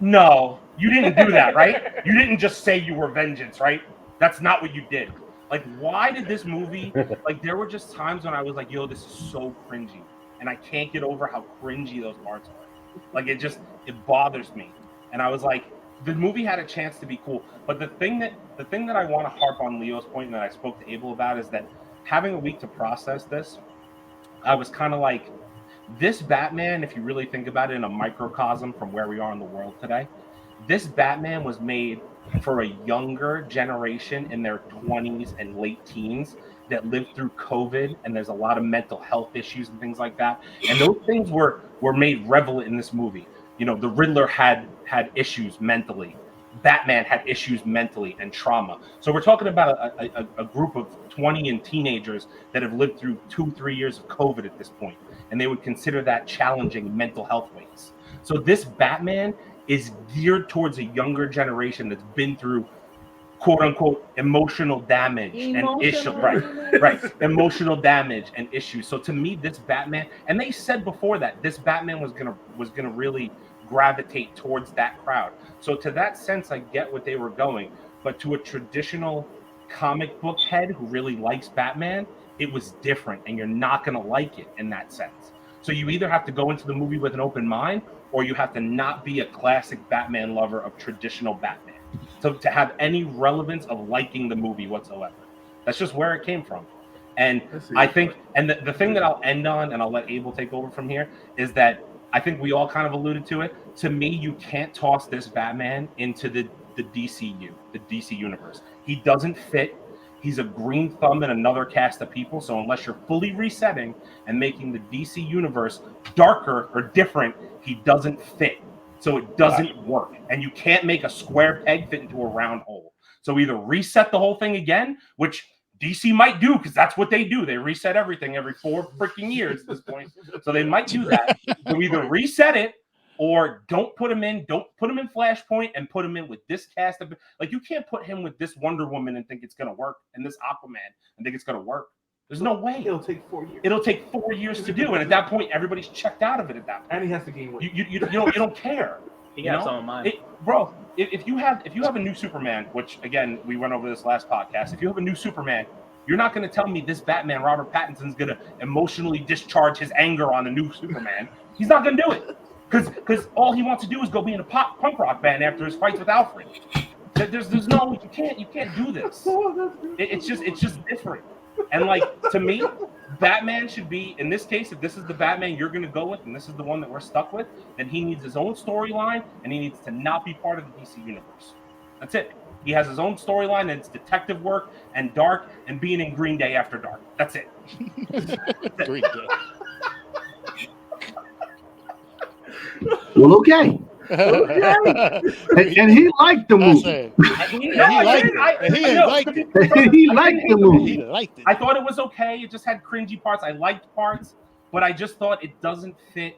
No, you didn't do that, right? You didn't just say you were vengeance, right? That's not what you did. Like, why did this movie, like, there were just times when I was like, yo, this is so cringy. and I can't get over how cringy those parts are. Like it bothers me. And I was like, the movie had a chance to be cool, but the thing that I want to harp on Leo's point and that I spoke to Abel about is that having a week to process this, I was kind of like, this Batman, if you really think about it in a microcosm from where we are in the world today, this Batman was made for a younger generation in their 20s and late teens that lived through COVID, and there's a lot of mental health issues and things like that. And those things were made relevant in this movie. You know, the Riddler had issues mentally. Batman had issues mentally and trauma. So we're talking about a group of 20 and teenagers that have lived through 2-3 years of COVID at this point, and they would consider that challenging mental health ways. So this Batman is geared towards a younger generation that's been through quote unquote emotional damage and issues, right, emotional damage and issues. So to me, this Batman, and they said before that this Batman was gonna really gravitate towards that crowd. So to that sense, I get what they were going, but to a traditional comic book head who really likes Batman, it was different, and you're not gonna like it in that sense. So you either have to go into the movie with an open mind, or you have to not be a classic Batman lover of traditional Batman to have any relevance of liking the movie whatsoever. That's just where it came from. And I think, and the thing that I'll end on, and I'll let Abel take over from here, is that I think we all kind of alluded to it. To me, you can't toss this Batman into the DCU, the DC universe. He doesn't fit. He's a green thumb in another cast of people. So unless you're fully resetting and making the DC universe darker or different, he doesn't fit. So it doesn't work. And you can't make a square peg fit into a round hole. So either reset the whole thing again, which DC might do, because that's what they do. They reset everything every 4 freaking years at this point. So they might do that. So either reset it, or don't put him in Flashpoint and put him in with this cast of, like, you can't put him with this Wonder Woman and think it's gonna work, and this Aquaman and think it's gonna work. There's no way. It'll take 4 years. It'll take 4 years to do, and at that point, everybody's checked out of it. At that point, and he has to gain weight. You don't care. He got some of mine, bro. If you have a new Superman, which again we went over this last podcast, if you have a new Superman, you're not going to tell me this Batman, Robert Pattinson's going to emotionally discharge his anger on the new Superman. He's not going to do it, because all he wants to do is go be in a punk rock band after his fights with Alfred. There's no, you can't do this. It's just different. And like, to me, Batman should be, in this case, if this is the Batman you're going to go with, and this is the one that we're stuck with, then he needs his own storyline, and he needs to not be part of the DC universe. That's it. He has his own storyline, and it's detective work and dark and being in Green Day After Dark. That's it. Green Day. Well, okay. And he liked the movie. He liked it. I thought it was okay. It just had cringy parts. I liked parts, but I just thought it doesn't fit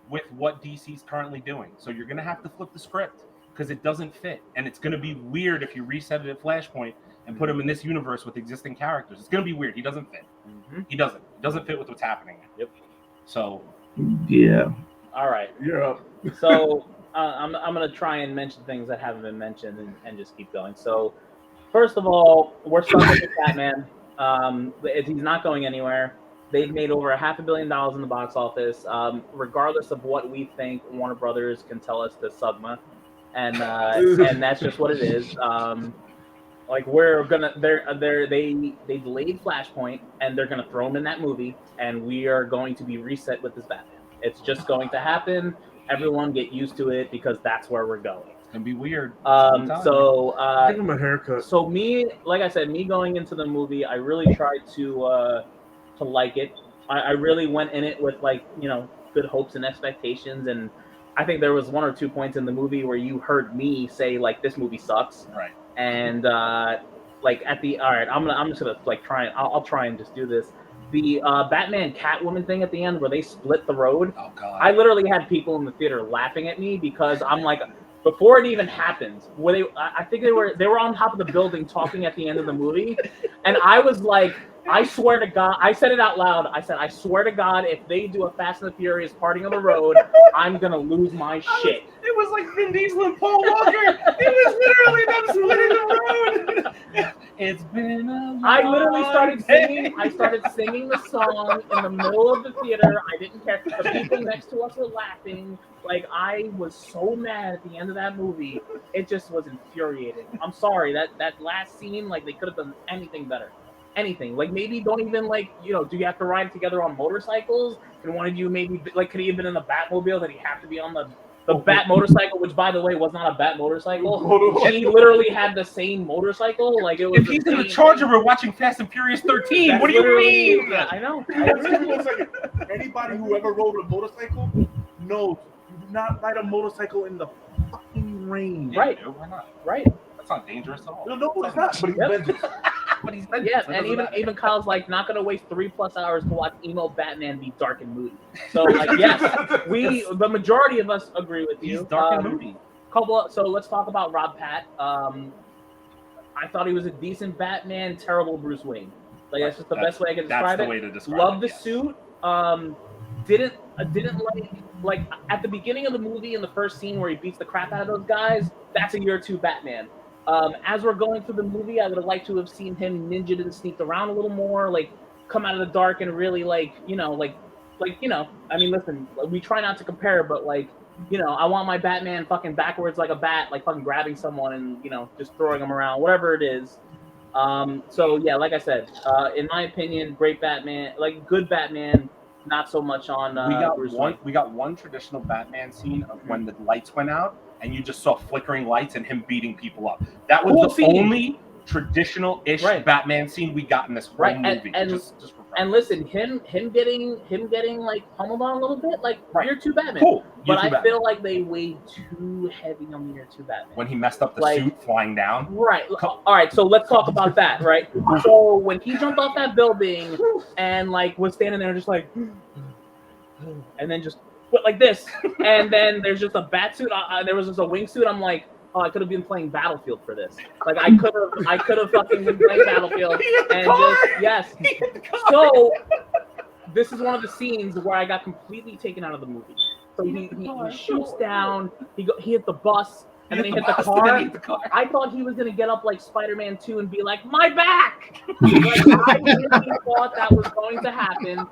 with what DC's currently doing. So you're going to have to flip the script, because it doesn't fit. And it's going to be weird if you reset it at Flashpoint and put him in this universe with existing characters. It's going to be weird. He doesn't fit. Mm-hmm. He doesn't fit with what's happening. Yep. So. Yeah. All right. You're up. So I'm going to try and mention things that haven't been mentioned and just keep going. So first of all, we're stuck with Batman. He's not going anywhere. They've made over $500 million in the box office. Regardless of what we think, Warner Brothers can tell us to Sugma. And that's just what it is. Like, we're gonna, they delayed Flashpoint, and they're gonna throw him in that movie, and we are going to be reset with this Batman. It's just going to happen. Everyone get used to it, because that's where we're going. It's gonna be weird. So give him a haircut. So me, like I said, me going into the movie, I really tried to like it. I really went in it with, like, good hopes and expectations, and I think there was 1 or 2 points in the movie where you heard me say, like, this movie sucks. Right. And like at the, all right, I'm just gonna like try and I'll try and just do this. The Batman Catwoman thing at the end where they split the road. Oh God. I literally had people in the theater laughing at me, because I'm like, before it even happened, where I think they were on top of the building talking at the end of the movie, and I was like, I swear to God, I said it out loud. I said, I swear to God, if they do a Fast and the Furious parting of the road, I'm gonna lose my shit. It was like Vin Diesel and Paul Walker. It was literally them splitting the road. It's been a I literally long started day. singing. I started singing the song in the middle of the theater. I didn't care. The people next to us were laughing. Like, I was so mad at the end of that movie. It just was infuriating. I'm sorry, that last scene, like, they could have done anything better. Anything. Like, maybe don't even, like, do you have to ride together on motorcycles? And one of you maybe, like, could he have been in the Batmobile? Did he have to be on the Bat motorcycle, which, by the way, was not a Bat motorcycle. He literally had the same motorcycle. Like, it was. If he's in a Charger, we're watching Fast and Furious 13. That's What do you literally- mean? Yeah, I know. Anybody who ever rode a motorcycle knows you do not ride a motorcycle in the fucking rain. Yeah, Right. dude, why not? Right. That's not dangerous at all. No, it's not. But he's Yep. vengeance. But he's Yeah, and even Kyle's like not gonna waste 3+ hours to watch emo Batman be dark and moody. So like, yes, the majority of us agree with you. He's dark and moody. So let's talk about Rob Pat. I thought he was a decent Batman, terrible Bruce Wayne. Like that's just the best way I can describe That's it. the way to describe Love it. the suit. Didn't like at the beginning of the movie in the first scene where he beats the crap out of those guys. That's a year 2 Batman. As we're going through the movie, I would have liked to have seen him ninja'd and sneaked around a little more, like come out of the dark and really I mean, listen, we try not to compare, but like, I want my Batman fucking backwards like a bat, like fucking grabbing someone and just throwing them around, whatever it is. So yeah, like I said, in my opinion, great Batman, like good Batman. Not so much on. We got one traditional Batman scene of when the lights went out, and you just saw flickering lights and him beating people up. That was the only traditional-ish Batman scene we got in this whole movie. And listen, him getting like humbled on a little bit, like year 2 Batman. Cool. But I feel like they weighed too heavy on the year 2 Batman. When he messed up the suit flying down. Right. All right. So let's talk about that. Right. So when he jumped off that building and like was standing there just like, and then just went like this, and then there's just a bat suit. There was just a wingsuit. I'm like, oh, I could have been playing Battlefield for this. Like I could have fucking been playing Battlefield. And yes. So this is one of the scenes where I got completely taken out of the movie. So he shoots down. He hit the bus. And then he hit the car. I thought he was gonna get up like Spider-Man 2 and be like, "My back!" Like I really thought that was going to happen,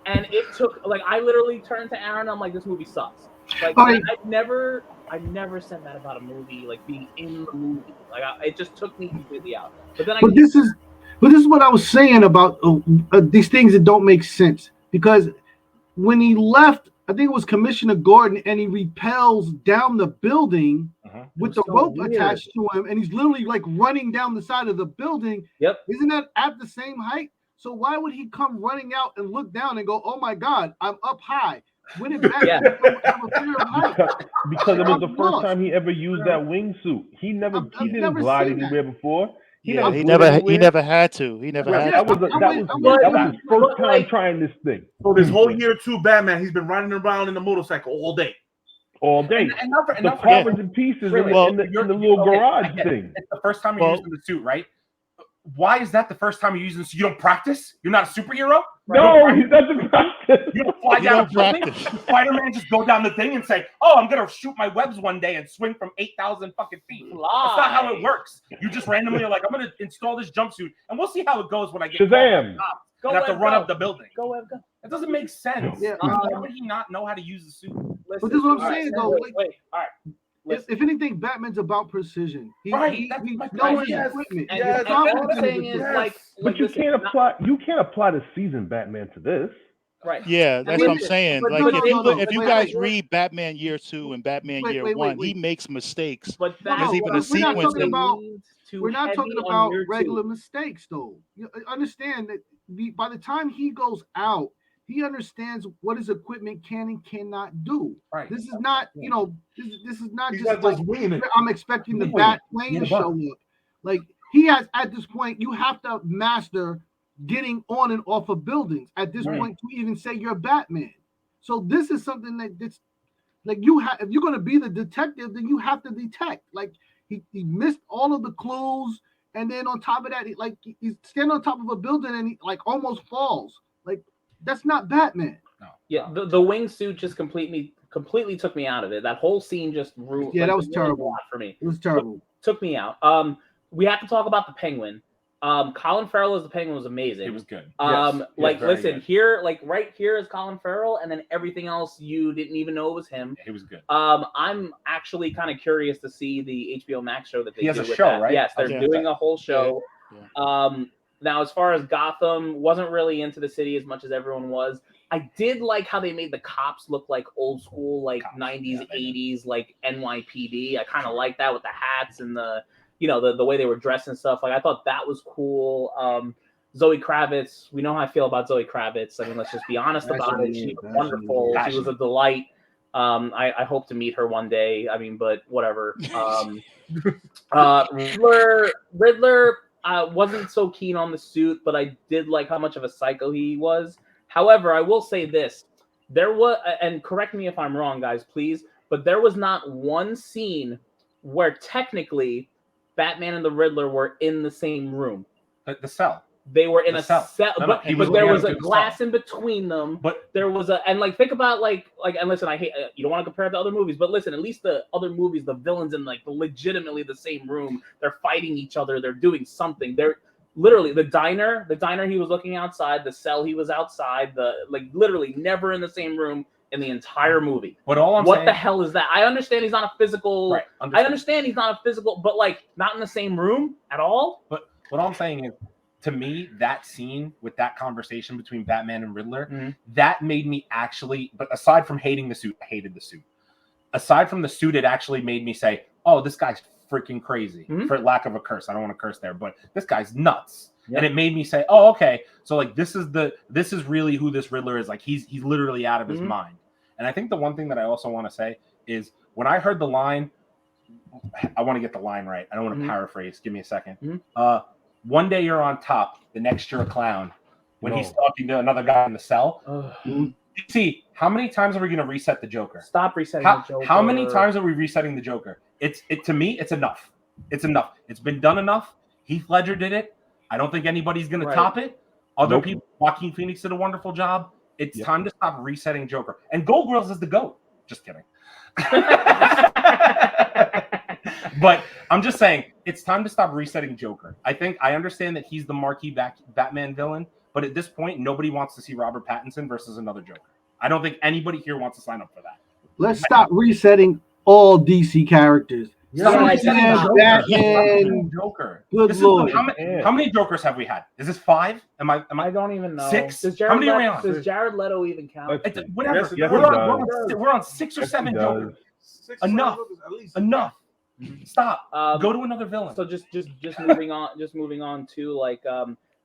and it took I literally turned to Aaron. I'm like, "This movie sucks." Like I never said that about a movie. Like being in the movie, it just took me completely out. But then this is what I was saying about these things that don't make sense, because when he left, I think it was Commissioner Gordon, and he repels down the building with the rope attached to him, and he's literally like running down the side of the building. Yep. Isn't that at the same height? So why would he come running out and look down and go, "Oh my God, I'm up high"? When it back, have a fear of height. Because it was the first time he ever used that wingsuit. He didn't glide anywhere before. He never had to. He never had to. That was his first time trying this thing. So this whole year 2 Batman, he's been riding around in the motorcycle all day. All day. And the covers and pieces in the little garage thing. It's the first time you're using the suit, right? Why is that the first time you're using the suit? You don't practice? You're not a superhero? No, he doesn't practice. You don't fly down a building? Spider-Man just go down the thing and say, "Oh, I'm gonna shoot my webs one day and swing from 8,000 fucking feet." That's not how it works. You just randomly are like, "I'm gonna install this jumpsuit and we'll see how it goes when I get Shazam. I have to run up the building." Go, Web, go. It doesn't make sense. Yeah. How would he not know how to use the suit? But this is what I'm saying, though. Wait. All right. If anything, Batman's about precision. He knows equipment. And what I'm saying is but you can't apply the seasoned Batman to this. Right. Yeah, that's what I'm saying. But like no, if you guys read Batman Year 2 and Batman Year 1, he makes mistakes. But there's even a sequence that we're not talking about regular mistakes, though. You understand that by the time he goes out, he understands what his equipment can and cannot do. Right. This is not, this is not He's just not like I'm expecting the bat plane to show up. Like he has at this point, you have to master getting on and off of buildings at this point to even say you're Batman. So this is something that's like you have. If you're going to be the detective, then you have to detect. Like he missed all of the clues, and then on top of that, he's standing on top of a building and he like almost falls. Like that's not Batman. No. Yeah, the wingsuit just completely took me out of it. That whole scene just ruined. Yeah, that was terrible for me. It was terrible. Took me out. We have to talk about the Penguin. Colin Farrell as the Penguin was amazing. It was good. Like very listen good. here, like right here is Colin Farrell, and then everything else you didn't even know it was him. He was good. I'm actually kind of curious to see the HBO Max show that they He has do a with show, that. right? Yes, they're Yeah. doing a whole show. Yeah. Now as far as Gotham, wasn't really into the city as much as everyone was. I did like how they made the cops look like old school, like Cops, 90s, yeah, 80s, like NYPD. I kind of like that with the hats and the, you know, the way they were dressed and stuff. Like I thought that was cool. Zoe Kravitz, we know how I feel about Zoe Kravitz. I mean, let's just be honest about it. She was wonderful. She was a delight. I hope to meet her one day. I mean, but whatever. Riddler wasn't so keen on the suit, but I did like how much of a psycho he was. However, I will say this. There was, and correct me if I'm wrong, guys, please, but there was not one scene where technically Batman and the Riddler were in the same room. The cell. They were in a cell, No, but there was a glass in between them. But there was and like think about like and listen, I hate you don't want to compare it to other movies, but listen, at least the other movies, the villains in like legitimately the same room, they're fighting each other, they're doing something. They're literally the diner he was looking outside, the cell he was outside, the like literally never in the same room in the entire movie. But all I'm what saying, the hell is that? I understand he's not a physical. Right, I understand he's not a physical, but like not in the same room at all. But what I'm saying is, to me, that scene with that conversation between Batman and Riddler, that made me actually, but aside from hating the suit, I hated the suit. Aside from the suit, it actually made me say, oh, this guy's freaking crazy, for lack of a curse. I don't want to curse there, but this guy's nuts. Yep. And it made me say, oh, okay. So like this is really who this Riddler is. Like he's literally out of his mind. And I think the one thing that I also want to say is when I heard the line, I want to get the line right. I don't want to paraphrase. Give me a second. One day you're on top, the next you're a clown. When he's talking to another guy in the cell. See, how many times are we going to reset the Joker? Stop resetting the Joker. How many times are we resetting the Joker? To me, it's enough. It's enough. It's been done enough. Heath Ledger did it. I don't think anybody's going to top it. Other people, Joaquin Phoenix did a wonderful job. It's time to stop resetting Joker. And Gold Grills is the GOAT. Just kidding. But I'm just saying, it's time to stop resetting Joker. I understand that he's the marquee Batman villain, but at this point, nobody wants to see Robert Pattinson versus another Joker. I don't think anybody here wants to sign up for that. Let's stop resetting all DC characters. Batman, Joker. Good Lord. How many Jokers have we had? Is this 5? I don't even know. 6? How many are we on? Does Jared Leto even count? Whatever. Yes, we're on 6 or 7 Jokers. Enough. Stop. Go to another villain. So just moving on. Just moving on to like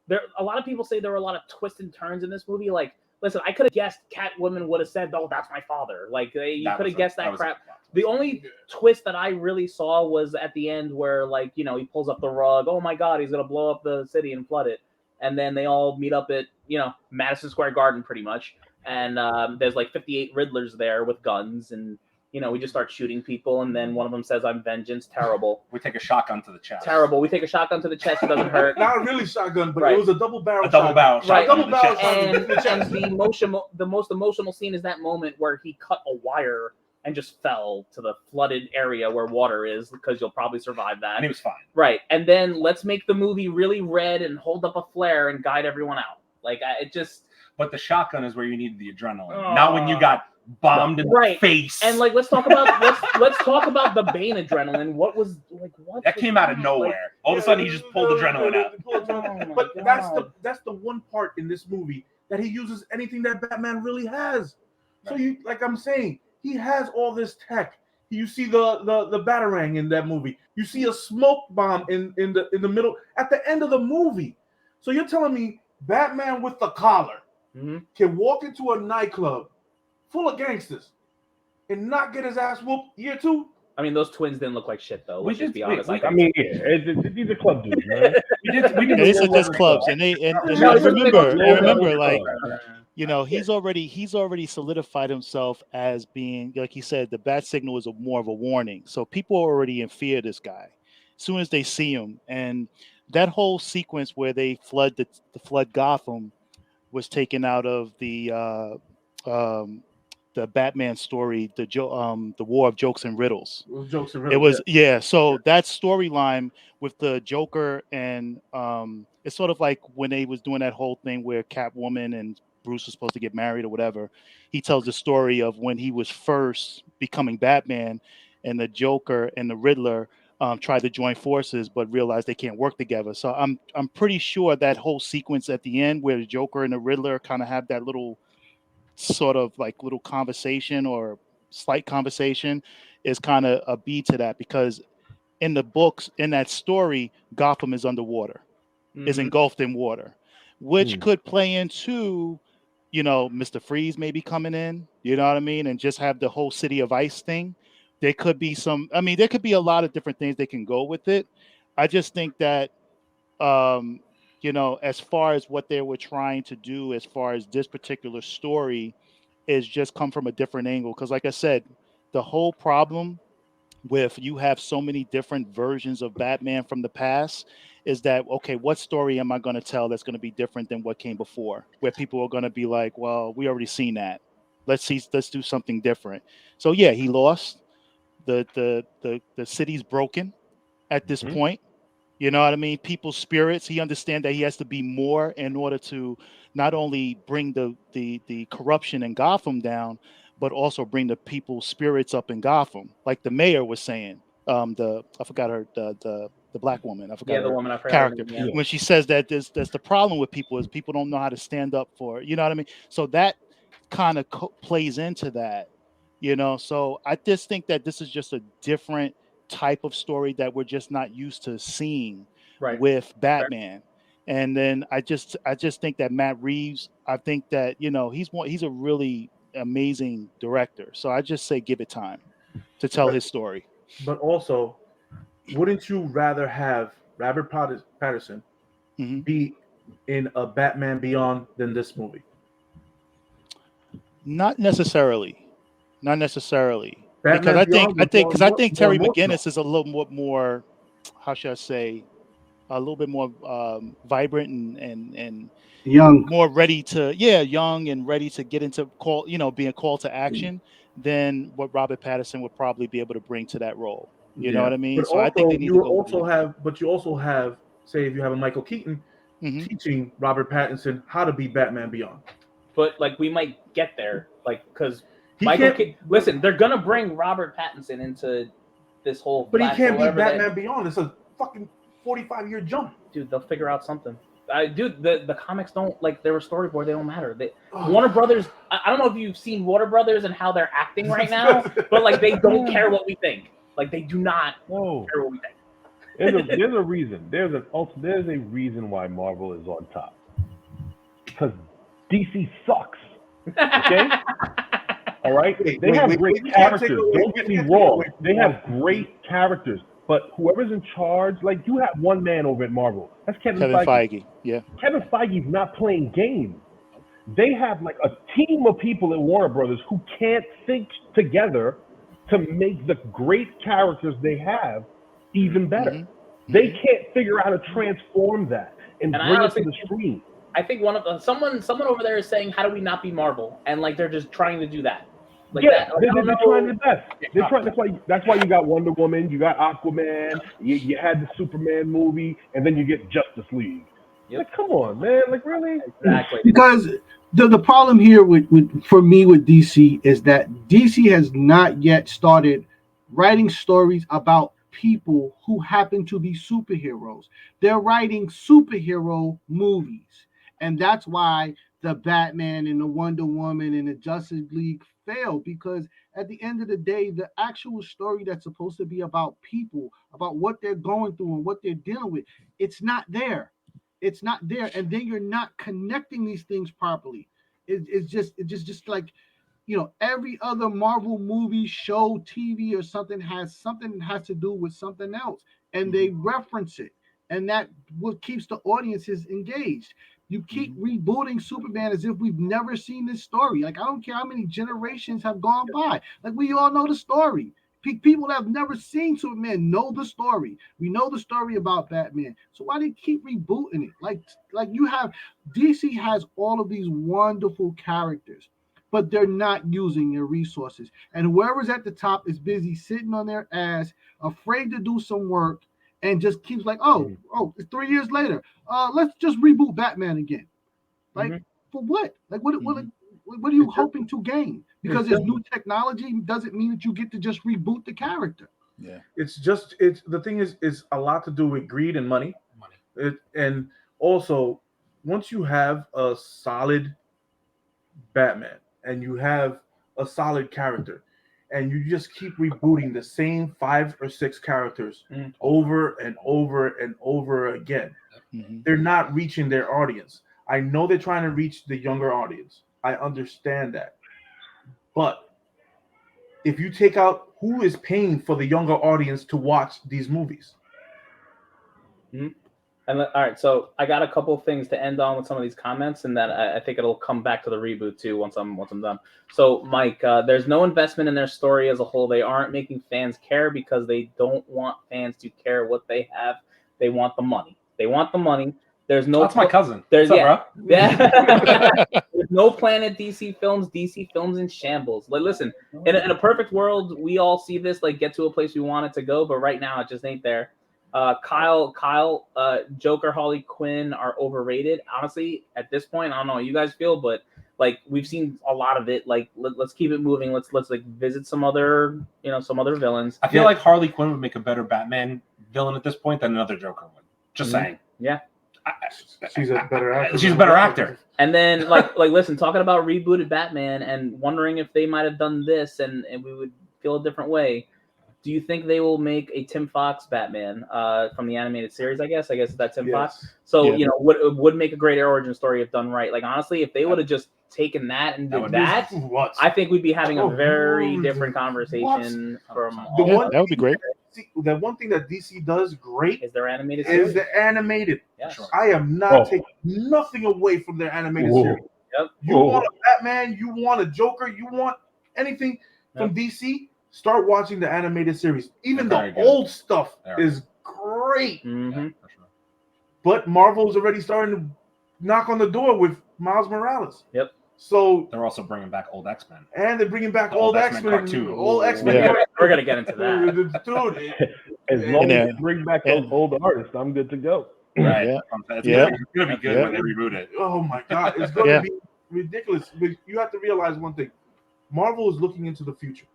there. A lot of people say there were a lot of twists and turns in this movie. Like, listen, I could have guessed Catwoman would have said, "Oh, that's my father." Like, you could have guessed that crap. The only twist that I really saw was at the end where, like, you know, he pulls up the rug. Oh my God, he's gonna blow up the city and flood it. And then they all meet up at, you know, Madison Square Garden, pretty much. And there's like 58 Riddlers there with guns, and you know, we just start shooting people, and then one of them says, "I'm vengeance." Terrible. We take a shotgun to the chest. Terrible. We take a shotgun to the chest. It doesn't hurt. Not a really shotgun, but it was a double barrel. Right. Double barrel. And the most emotional scene is that moment where he cut a wire and just fell to the flooded area where water is, because you'll probably survive that. And he was fine. Right. And then let's make the movie really red and hold up a flare and guide everyone out. Like, it just. But the shotgun is where you need the adrenaline, not when you got bombed in the face. And like, let's talk about let's talk about the Bane adrenaline. What that came out of nowhere? Like, all of a sudden, he just pulled adrenaline out. But that's the one part in this movie that he uses anything that Batman really has. So you, like I'm saying, he has all this tech. You see the Batarang in that movie. You see a smoke bomb in the middle at the end of the movie. So you're telling me Batman with the collar can walk into a nightclub full of gangsters and not get his ass whooped year 2? I mean, those twins didn't look like shit, though. Let's just be honest. These are club dudes, man. These are just clubs, and remember, like, you know, he's already solidified himself as being, like he said, the bat signal is more of a warning. So people are already in fear of this guy as soon as they see him, and that whole sequence where they flood Gotham was taken out of the the Batman story, the War of Jokes and Riddles. It was jokes and It riddles. was so that storyline with the Joker and it's sort of like when they was doing that whole thing where Catwoman and Bruce was supposed to get married or whatever. He tells the story of when he was first becoming Batman, and the Joker and the Riddler tried to join forces but realized they can't work together. So I'm pretty sure that whole sequence at the end where the Joker and the Riddler kind of have that little sort of like little conversation or slight conversation is kind of a beat to that, because in the books, in that story, Gotham is underwater, is Mhm. engulfed in water, which could play into, Mr. Freeze maybe coming in, you know what I mean, and just have the whole City of Ice thing. There could be there could be a lot of different things they can go with it. I just think that, um, as far as what they were trying to do, as far as this particular story, is just come from a different angle. Because, like I said, the whole problem with you have so many different versions of Batman from the past is that, okay, what story am I going to tell that's going to be different than what came before, where people are going to be like, well, we already seen that. Let's do something different. So yeah, he lost. The city's broken at this Mhm. point. You know what I mean? People's spirits. He understands that he has to be more in order to not only bring the corruption in Gotham down, but also bring the people's spirits up in Gotham. Like the mayor was saying, I forgot her the black woman. I Yeah, forgot the her woman, I forgot her character name. Yeah. Yeah. when she says that that's the problem with people is people don't know how to stand up for. You know what I mean? So that kind of plays into that. So I just think that this is just a different type of story that we're just not used to seeing Right. with Fair. Batman. And then I just think that Matt Reeves, I think that he's a really amazing director. So I just say give it time to tell But his story. but also, wouldn't you rather have Robert Patterson Hmm. be in a Batman Beyond than this movie? Not necessarily, not necessarily, because Batman Beyond was I think more Terry emotional. McGinnis is a little more, how should I say, a little bit more vibrant and Young. more ready to, yeah, young and ready to get into being called to action than what Robert Pattinson would probably be able to bring to that role. You know Yeah, what I mean? but So I think also they need to go with one. you also have, say, if you have a Michael Keaton Hmm. teaching Robert Pattinson how to be Batman Beyond. But like we might get there, like because He can't, Listen, they're gonna bring Robert Pattinson into this whole but he Flash or can't be whatever. Batman Beyond. It's a fucking 45-year jump. Dude, they'll figure out something. Dude, the comics don't like they were storyboard. They don't matter. Warner Brothers. I don't know if you've seen Warner Brothers and how they're acting right now, but like they don't care what we think. Like they do not No. care what we think. There's a reason. There's a reason why Marvel is on top. Because DC sucks. Okay? All right? They have great you can't take characters. away- Don't you get me can't take wrong. away from They have Marvel. great characters. But whoever's in charge, like you have one man over at Marvel. That's Kevin Kevin Feige. Feige, yeah. Kevin Feige's not playing games. They have like a team of people at Warner Brothers who can't think together to make the great characters they have even better. Mm-hmm. They can't figure out how to transform that and And I bring it to honestly the screen. I think someone over there is saying, "How do we not be Marvel?" And like they're just trying to do that. Like Yeah, that. Like, they're I don't know. trying their best. Yeah. They're trying. That's why you got Wonder Woman, you got Aquaman, you had the Superman movie, and then you get Justice League. Yep. Like, come on, man! Like, really? Exactly. Because the problem here for me with DC is that DC has not yet started writing stories about people who happen to be superheroes. They're writing superhero movies, and that's why the Batman and the Wonder Woman and the Justice League fail, because at the end of the day, the actual story that's supposed to be about people, about what they're going through and what they're dealing with, it's not there. It's not there, and then you're not connecting these things properly. It's just like, every other Marvel movie, show, TV, or something that has to do with something else, and they reference it, and that what keeps the audiences engaged. You keep rebooting Superman as if we've never seen this story. Like, I don't care how many generations have gone by. Like, we all know the story. People that have never seen Superman know the story. We know the story about Batman. So why do they keep rebooting it? Like you have DC has all of these wonderful characters, but they're not using their resources. And whoever's at the top is busy sitting on their ass, afraid to do some work, and just keeps like, oh, it's 3 years later. Let's just reboot Batman again. Like, for what? Like, what are you hoping to gain? Because there's new technology doesn't mean that you get to just reboot the character. Yeah. It's the thing is a lot to do with greed and money. And also, once you have a solid Batman and you have a solid character, and you just keep rebooting the same 5 or 6 characters over and over and over again, they're not reaching their audience. I know they're trying to reach the younger audience. I understand that. But if you take out who is paying for the younger audience to watch these movies. And all right, so I got a couple of things to end on with some of these comments, and then I think it'll come back to the reboot too once I'm done. So, Mike, there's no investment in their story as a whole. They aren't making fans care because they don't want fans to care what they have. They want the money. They want the money. There's no. That's my cousin. There's What's up, bro? There's no plan at DC Films. DC Films in shambles. Like, listen, in a perfect world, we all see this like get to a place we want it to go, but right now it just ain't there. Kyle, Joker, Harley Quinn are overrated. Honestly, at this point, I don't know how you guys feel, but like we've seen a lot of it. Like let's keep it moving. Let's like visit some other villains. I feel like Harley Quinn would make a better Batman villain at this point than another Joker would. Just saying. Yeah. She's a better actor. She's a better actor. And then like listen, talking about rebooted Batman and wondering if they might have done this and we would feel a different way. Do you think they will make a Tim Fox Batman from the animated series? I guess that's Tim Fox. So would make a great origin story if done right. Like honestly, if they would have just taken that and did that, I think we'd be having a very different conversation. That would be great. See, the one thing that DC does great is their animated series. Is the animated. Yeah, sure. I am not taking nothing away from their animated series. Yep. You want a Batman, you want a Joker, you want anything from DC, start watching the animated series. Even the old stuff is great. But Marvel's already starting to knock on the door with Miles Morales. Yep. So they're also bringing back old X-Men. And they're bringing back old X-Men. Old X-Men. Yeah. We're going to get into that. Dude. As long as you bring back those old artists, I'm good to go. Right. It's going to be good when they reboot it. Oh, my God. It's going to be ridiculous. But you have to realize one thing. Marvel is looking into the future.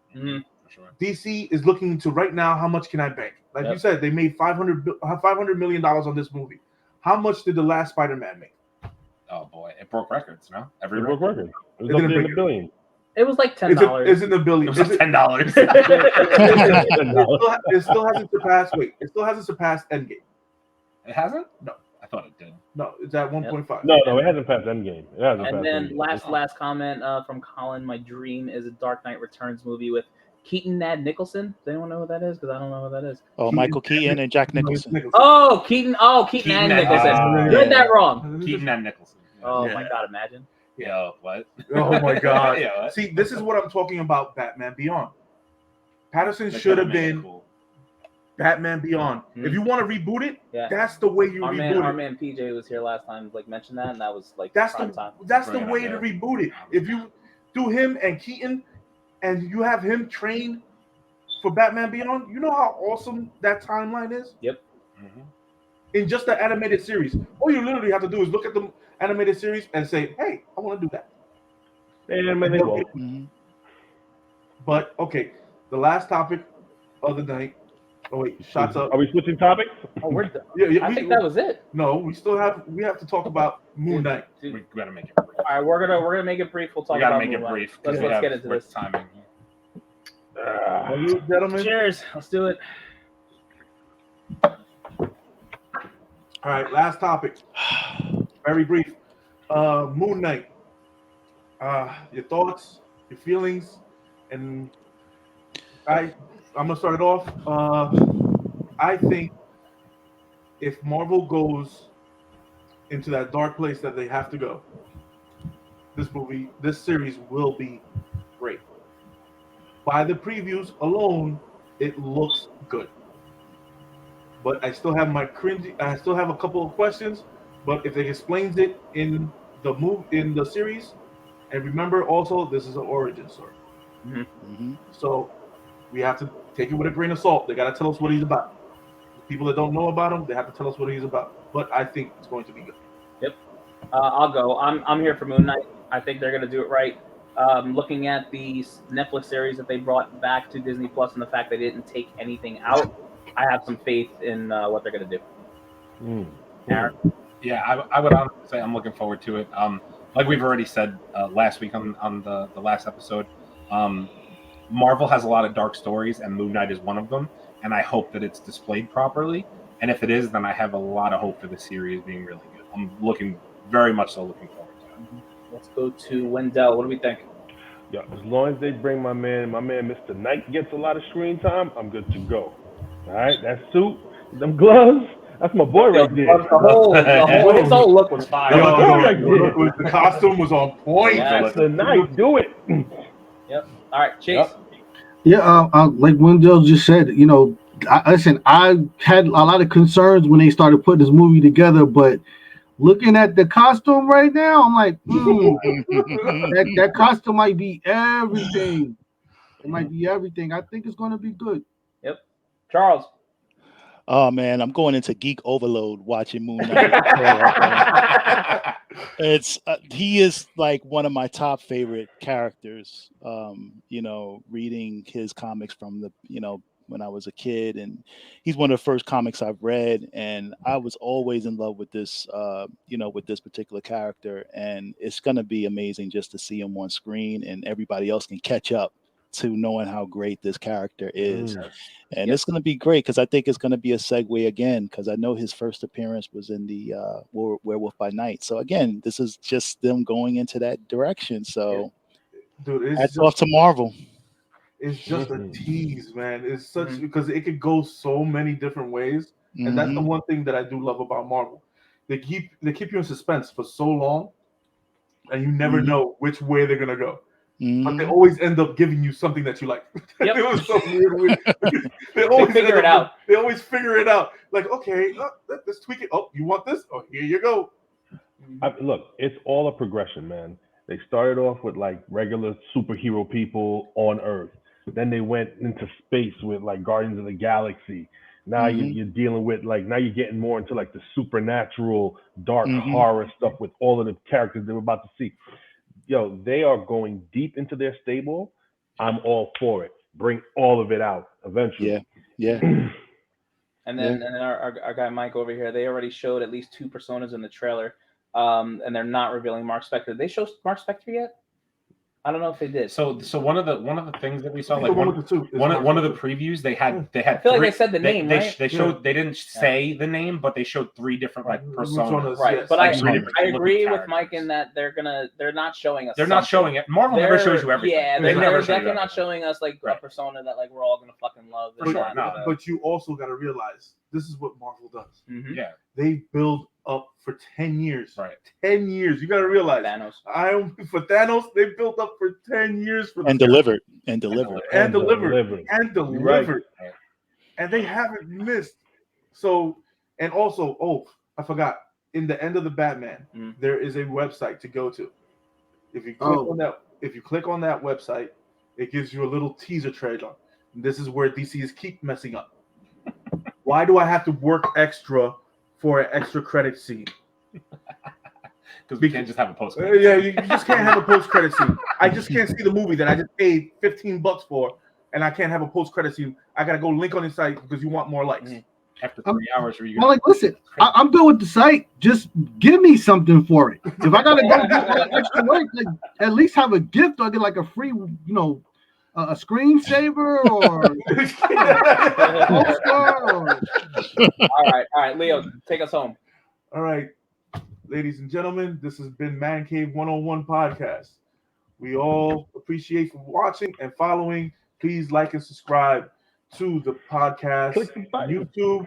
DC is looking into right now, how much can I bank? Like you said, they made $500 million on this movie. How much did the last Spider-Man make? Oh boy, it broke records. No, It broke records. It was up there in the billion. It was like $10. It's in the billion. It was like $10. It still hasn't surpassed. Wait, it still hasn't surpassed Endgame. It hasn't? No, I thought it did. No, it's at 1.5. No, it hasn't passed Endgame. It hasn't and passed then Endgame. last comment from Colin. My dream is a Dark Knight Returns movie with Keaton Nicholson. Does anyone know who that is? Because I don't know who that is. Oh, Michael Keaton and Jack Nicholson. Oh, Keaton and Nicholson. Read that wrong. Keaton and Nicholson. Oh my God! Imagine. Yeah. What? Oh my God. Yeah, see, this is what I'm talking about. Batman Beyond. Patterson should have been Batman Beyond. If you want to reboot it, that's the way you reboot it. Our man PJ was here last time, like mentioned that, and that was like that's prime the time. That's the way to reboot it. If you do him and Keaton, and you have him train for Batman Beyond, you know how awesome that timeline is. Yep. In just the animated series, all you literally have to do is look at the animated series and say, "Hey, I want to do that." But okay, the last topic of the night. Oh wait, shots up. Are we switching topics? Oh, we're done. Yeah, I think that was it. No, we have to talk about Moon Knight. We gotta make it brief. All right, we're gonna make it brief. We'll talk about make Moon it Knight. brief. Let's get into this. Timing. Gentlemen. Cheers. Let's do it. All right, last topic. Very brief. Moon Knight. Your thoughts, your feelings, and I'm gonna start it off. I think if Marvel goes into that dark place that they have to go, this series will be great. By the previews alone, it looks good. But I still have I still have a couple of questions. But if they explains it in the series, And remember, also, this is an origin story. So we have to take it with a grain of salt. They got to tell us what he's about. The people that don't know about him, they have to tell us what he's about. But I think it's going to be good. Yep. I'll go. I'm here for Moon Knight. I think they're gonna do it right. Looking at the Netflix series that they brought back to Disney Plus and the fact they didn't take anything out, I have some faith in what they're gonna do. Aaron? Yeah, I would honestly say I'm looking forward to it. Like we've already said last week on the last episode, Marvel has a lot of dark stories, and Moon Knight is one of them. And I hope that it's displayed properly. And if it is, then I have a lot of hope for the series being really good. I'm very much so looking forward to it. Let's go to Wendell. What do we think? Yeah, as long as they bring my man Mr. Knight gets a lot of screen time, I'm good to go. All right, that suit, them gloves, that's my boy right there. His whole look was fire. The costume was on point. Mr. Knight, do it. Yep. All right, Chase. Yeah, like Wendell just said, you know, listen, I had a lot of concerns when they started putting this movie together, but looking at the costume right now, I'm like, that costume might be everything. It might be everything. I think it's going to be good. Yep. Charles. Oh man, I'm going into geek overload watching Moon Knight. He is like one of my top favorite characters. You know, reading his comics from when I was a kid, and he's one of the first comics I've read, and I was always in love with this with this particular character, and it's gonna be amazing just to see him on screen, and everybody else can catch up to knowing how great this character is. And it's going to be great because I think it's going to be a segue again, because I know his first appearance was in the Werewolf by Night. So again, this is just them going into that direction. So dude, hats off to Marvel. It's just a tease, man. It's such because it could go so many different ways. And that's the one thing that I do love about Marvel. They keep you in suspense for so long, and you never know which way they're gonna go. But they always end up giving you something that you like. Yep. It was so weird. They figure it out. They always figure it out. Like, okay, let's tweak it. Oh, you want this? Oh, here you go. Look, it's all a progression, man. They started off with like regular superhero people on Earth. Then they went into space with like Guardians of the Galaxy. Now you're dealing with now you're getting more into like the supernatural, dark horror stuff with all of the characters they were about to see. Yo, they are going deep into their stable. I'm all for it. Bring all of it out eventually. Yeah. And then our guy Mike over here, they already showed at least 2 personas in the trailer, and they're not revealing Mark Spector. They show Mark Spector yet? I don't know if they did. So one of the things that we saw, like one of the previews, they had. I feel like they said the name, right? They showed. They didn't say the name, but they showed 3 different personas. Right, yes. but Like I agree with Mike in that they're not showing us. They're not showing it. Marvel never shows you everything. Yeah, they're definitely not showing us like a persona that like we're all gonna fucking love. For sure. But you also got to realize this is what Marvel does. Yeah, they build up for 10 years. Right. 10 years. You got to realize. For Thanos, they built up for 10 years for and delivered. And delivered. Right. And they haven't missed. So, and also, I forgot. In the end of the Batman, there is a website to go to. If you click on that website, it gives you a little teaser trailer. This is where DC is keep messing up. Why do I have to work extra for an extra credit scene? Because we can't just have a post credit. Yeah, you just can't have a post credit scene. I just can't see the movie that I just paid $15 for, and I can't have a post credit scene. I gotta go link on the site because you want more likes. After 3 hours, I'm like, listen, I'm good with the site. Just give me something for it. If I gotta go do that extra work, like at least have a gift or get like a free, a screensaver or all right, Leo, take us home. All right, ladies and gentlemen, this has been ManCave 101 podcast. We all appreciate for watching and following. Please like and subscribe to the podcast on YouTube,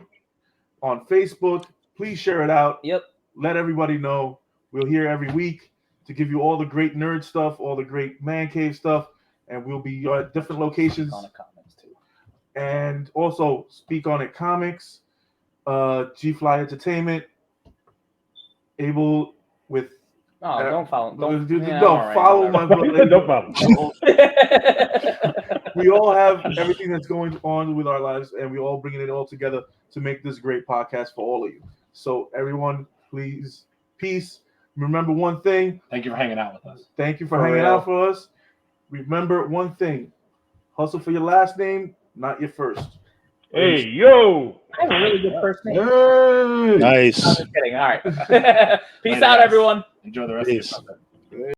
on Facebook. Please share it out. Yep. Let everybody know. We're here every week to give you all the great nerd stuff, all the great ManCave stuff. And we'll be at different locations. On the comments too. And also Speak On It Comics, G Fly Entertainment, able with Oh, don't follow. Don't, Follow my brother. Don't follow. We all have everything that's going on with our lives, and we all bringing it all together to make this great podcast for all of you. So everyone, please, peace. Remember one thing. Thank you for hanging out with us. Thank you for hanging out for us. Remember one thing. Hustle for your last name, not your first. Hey, yo! I have a really good first name. Hey. Nice. I'm just kidding. All right. Peace out, everyone. Enjoy the rest of your Sunday.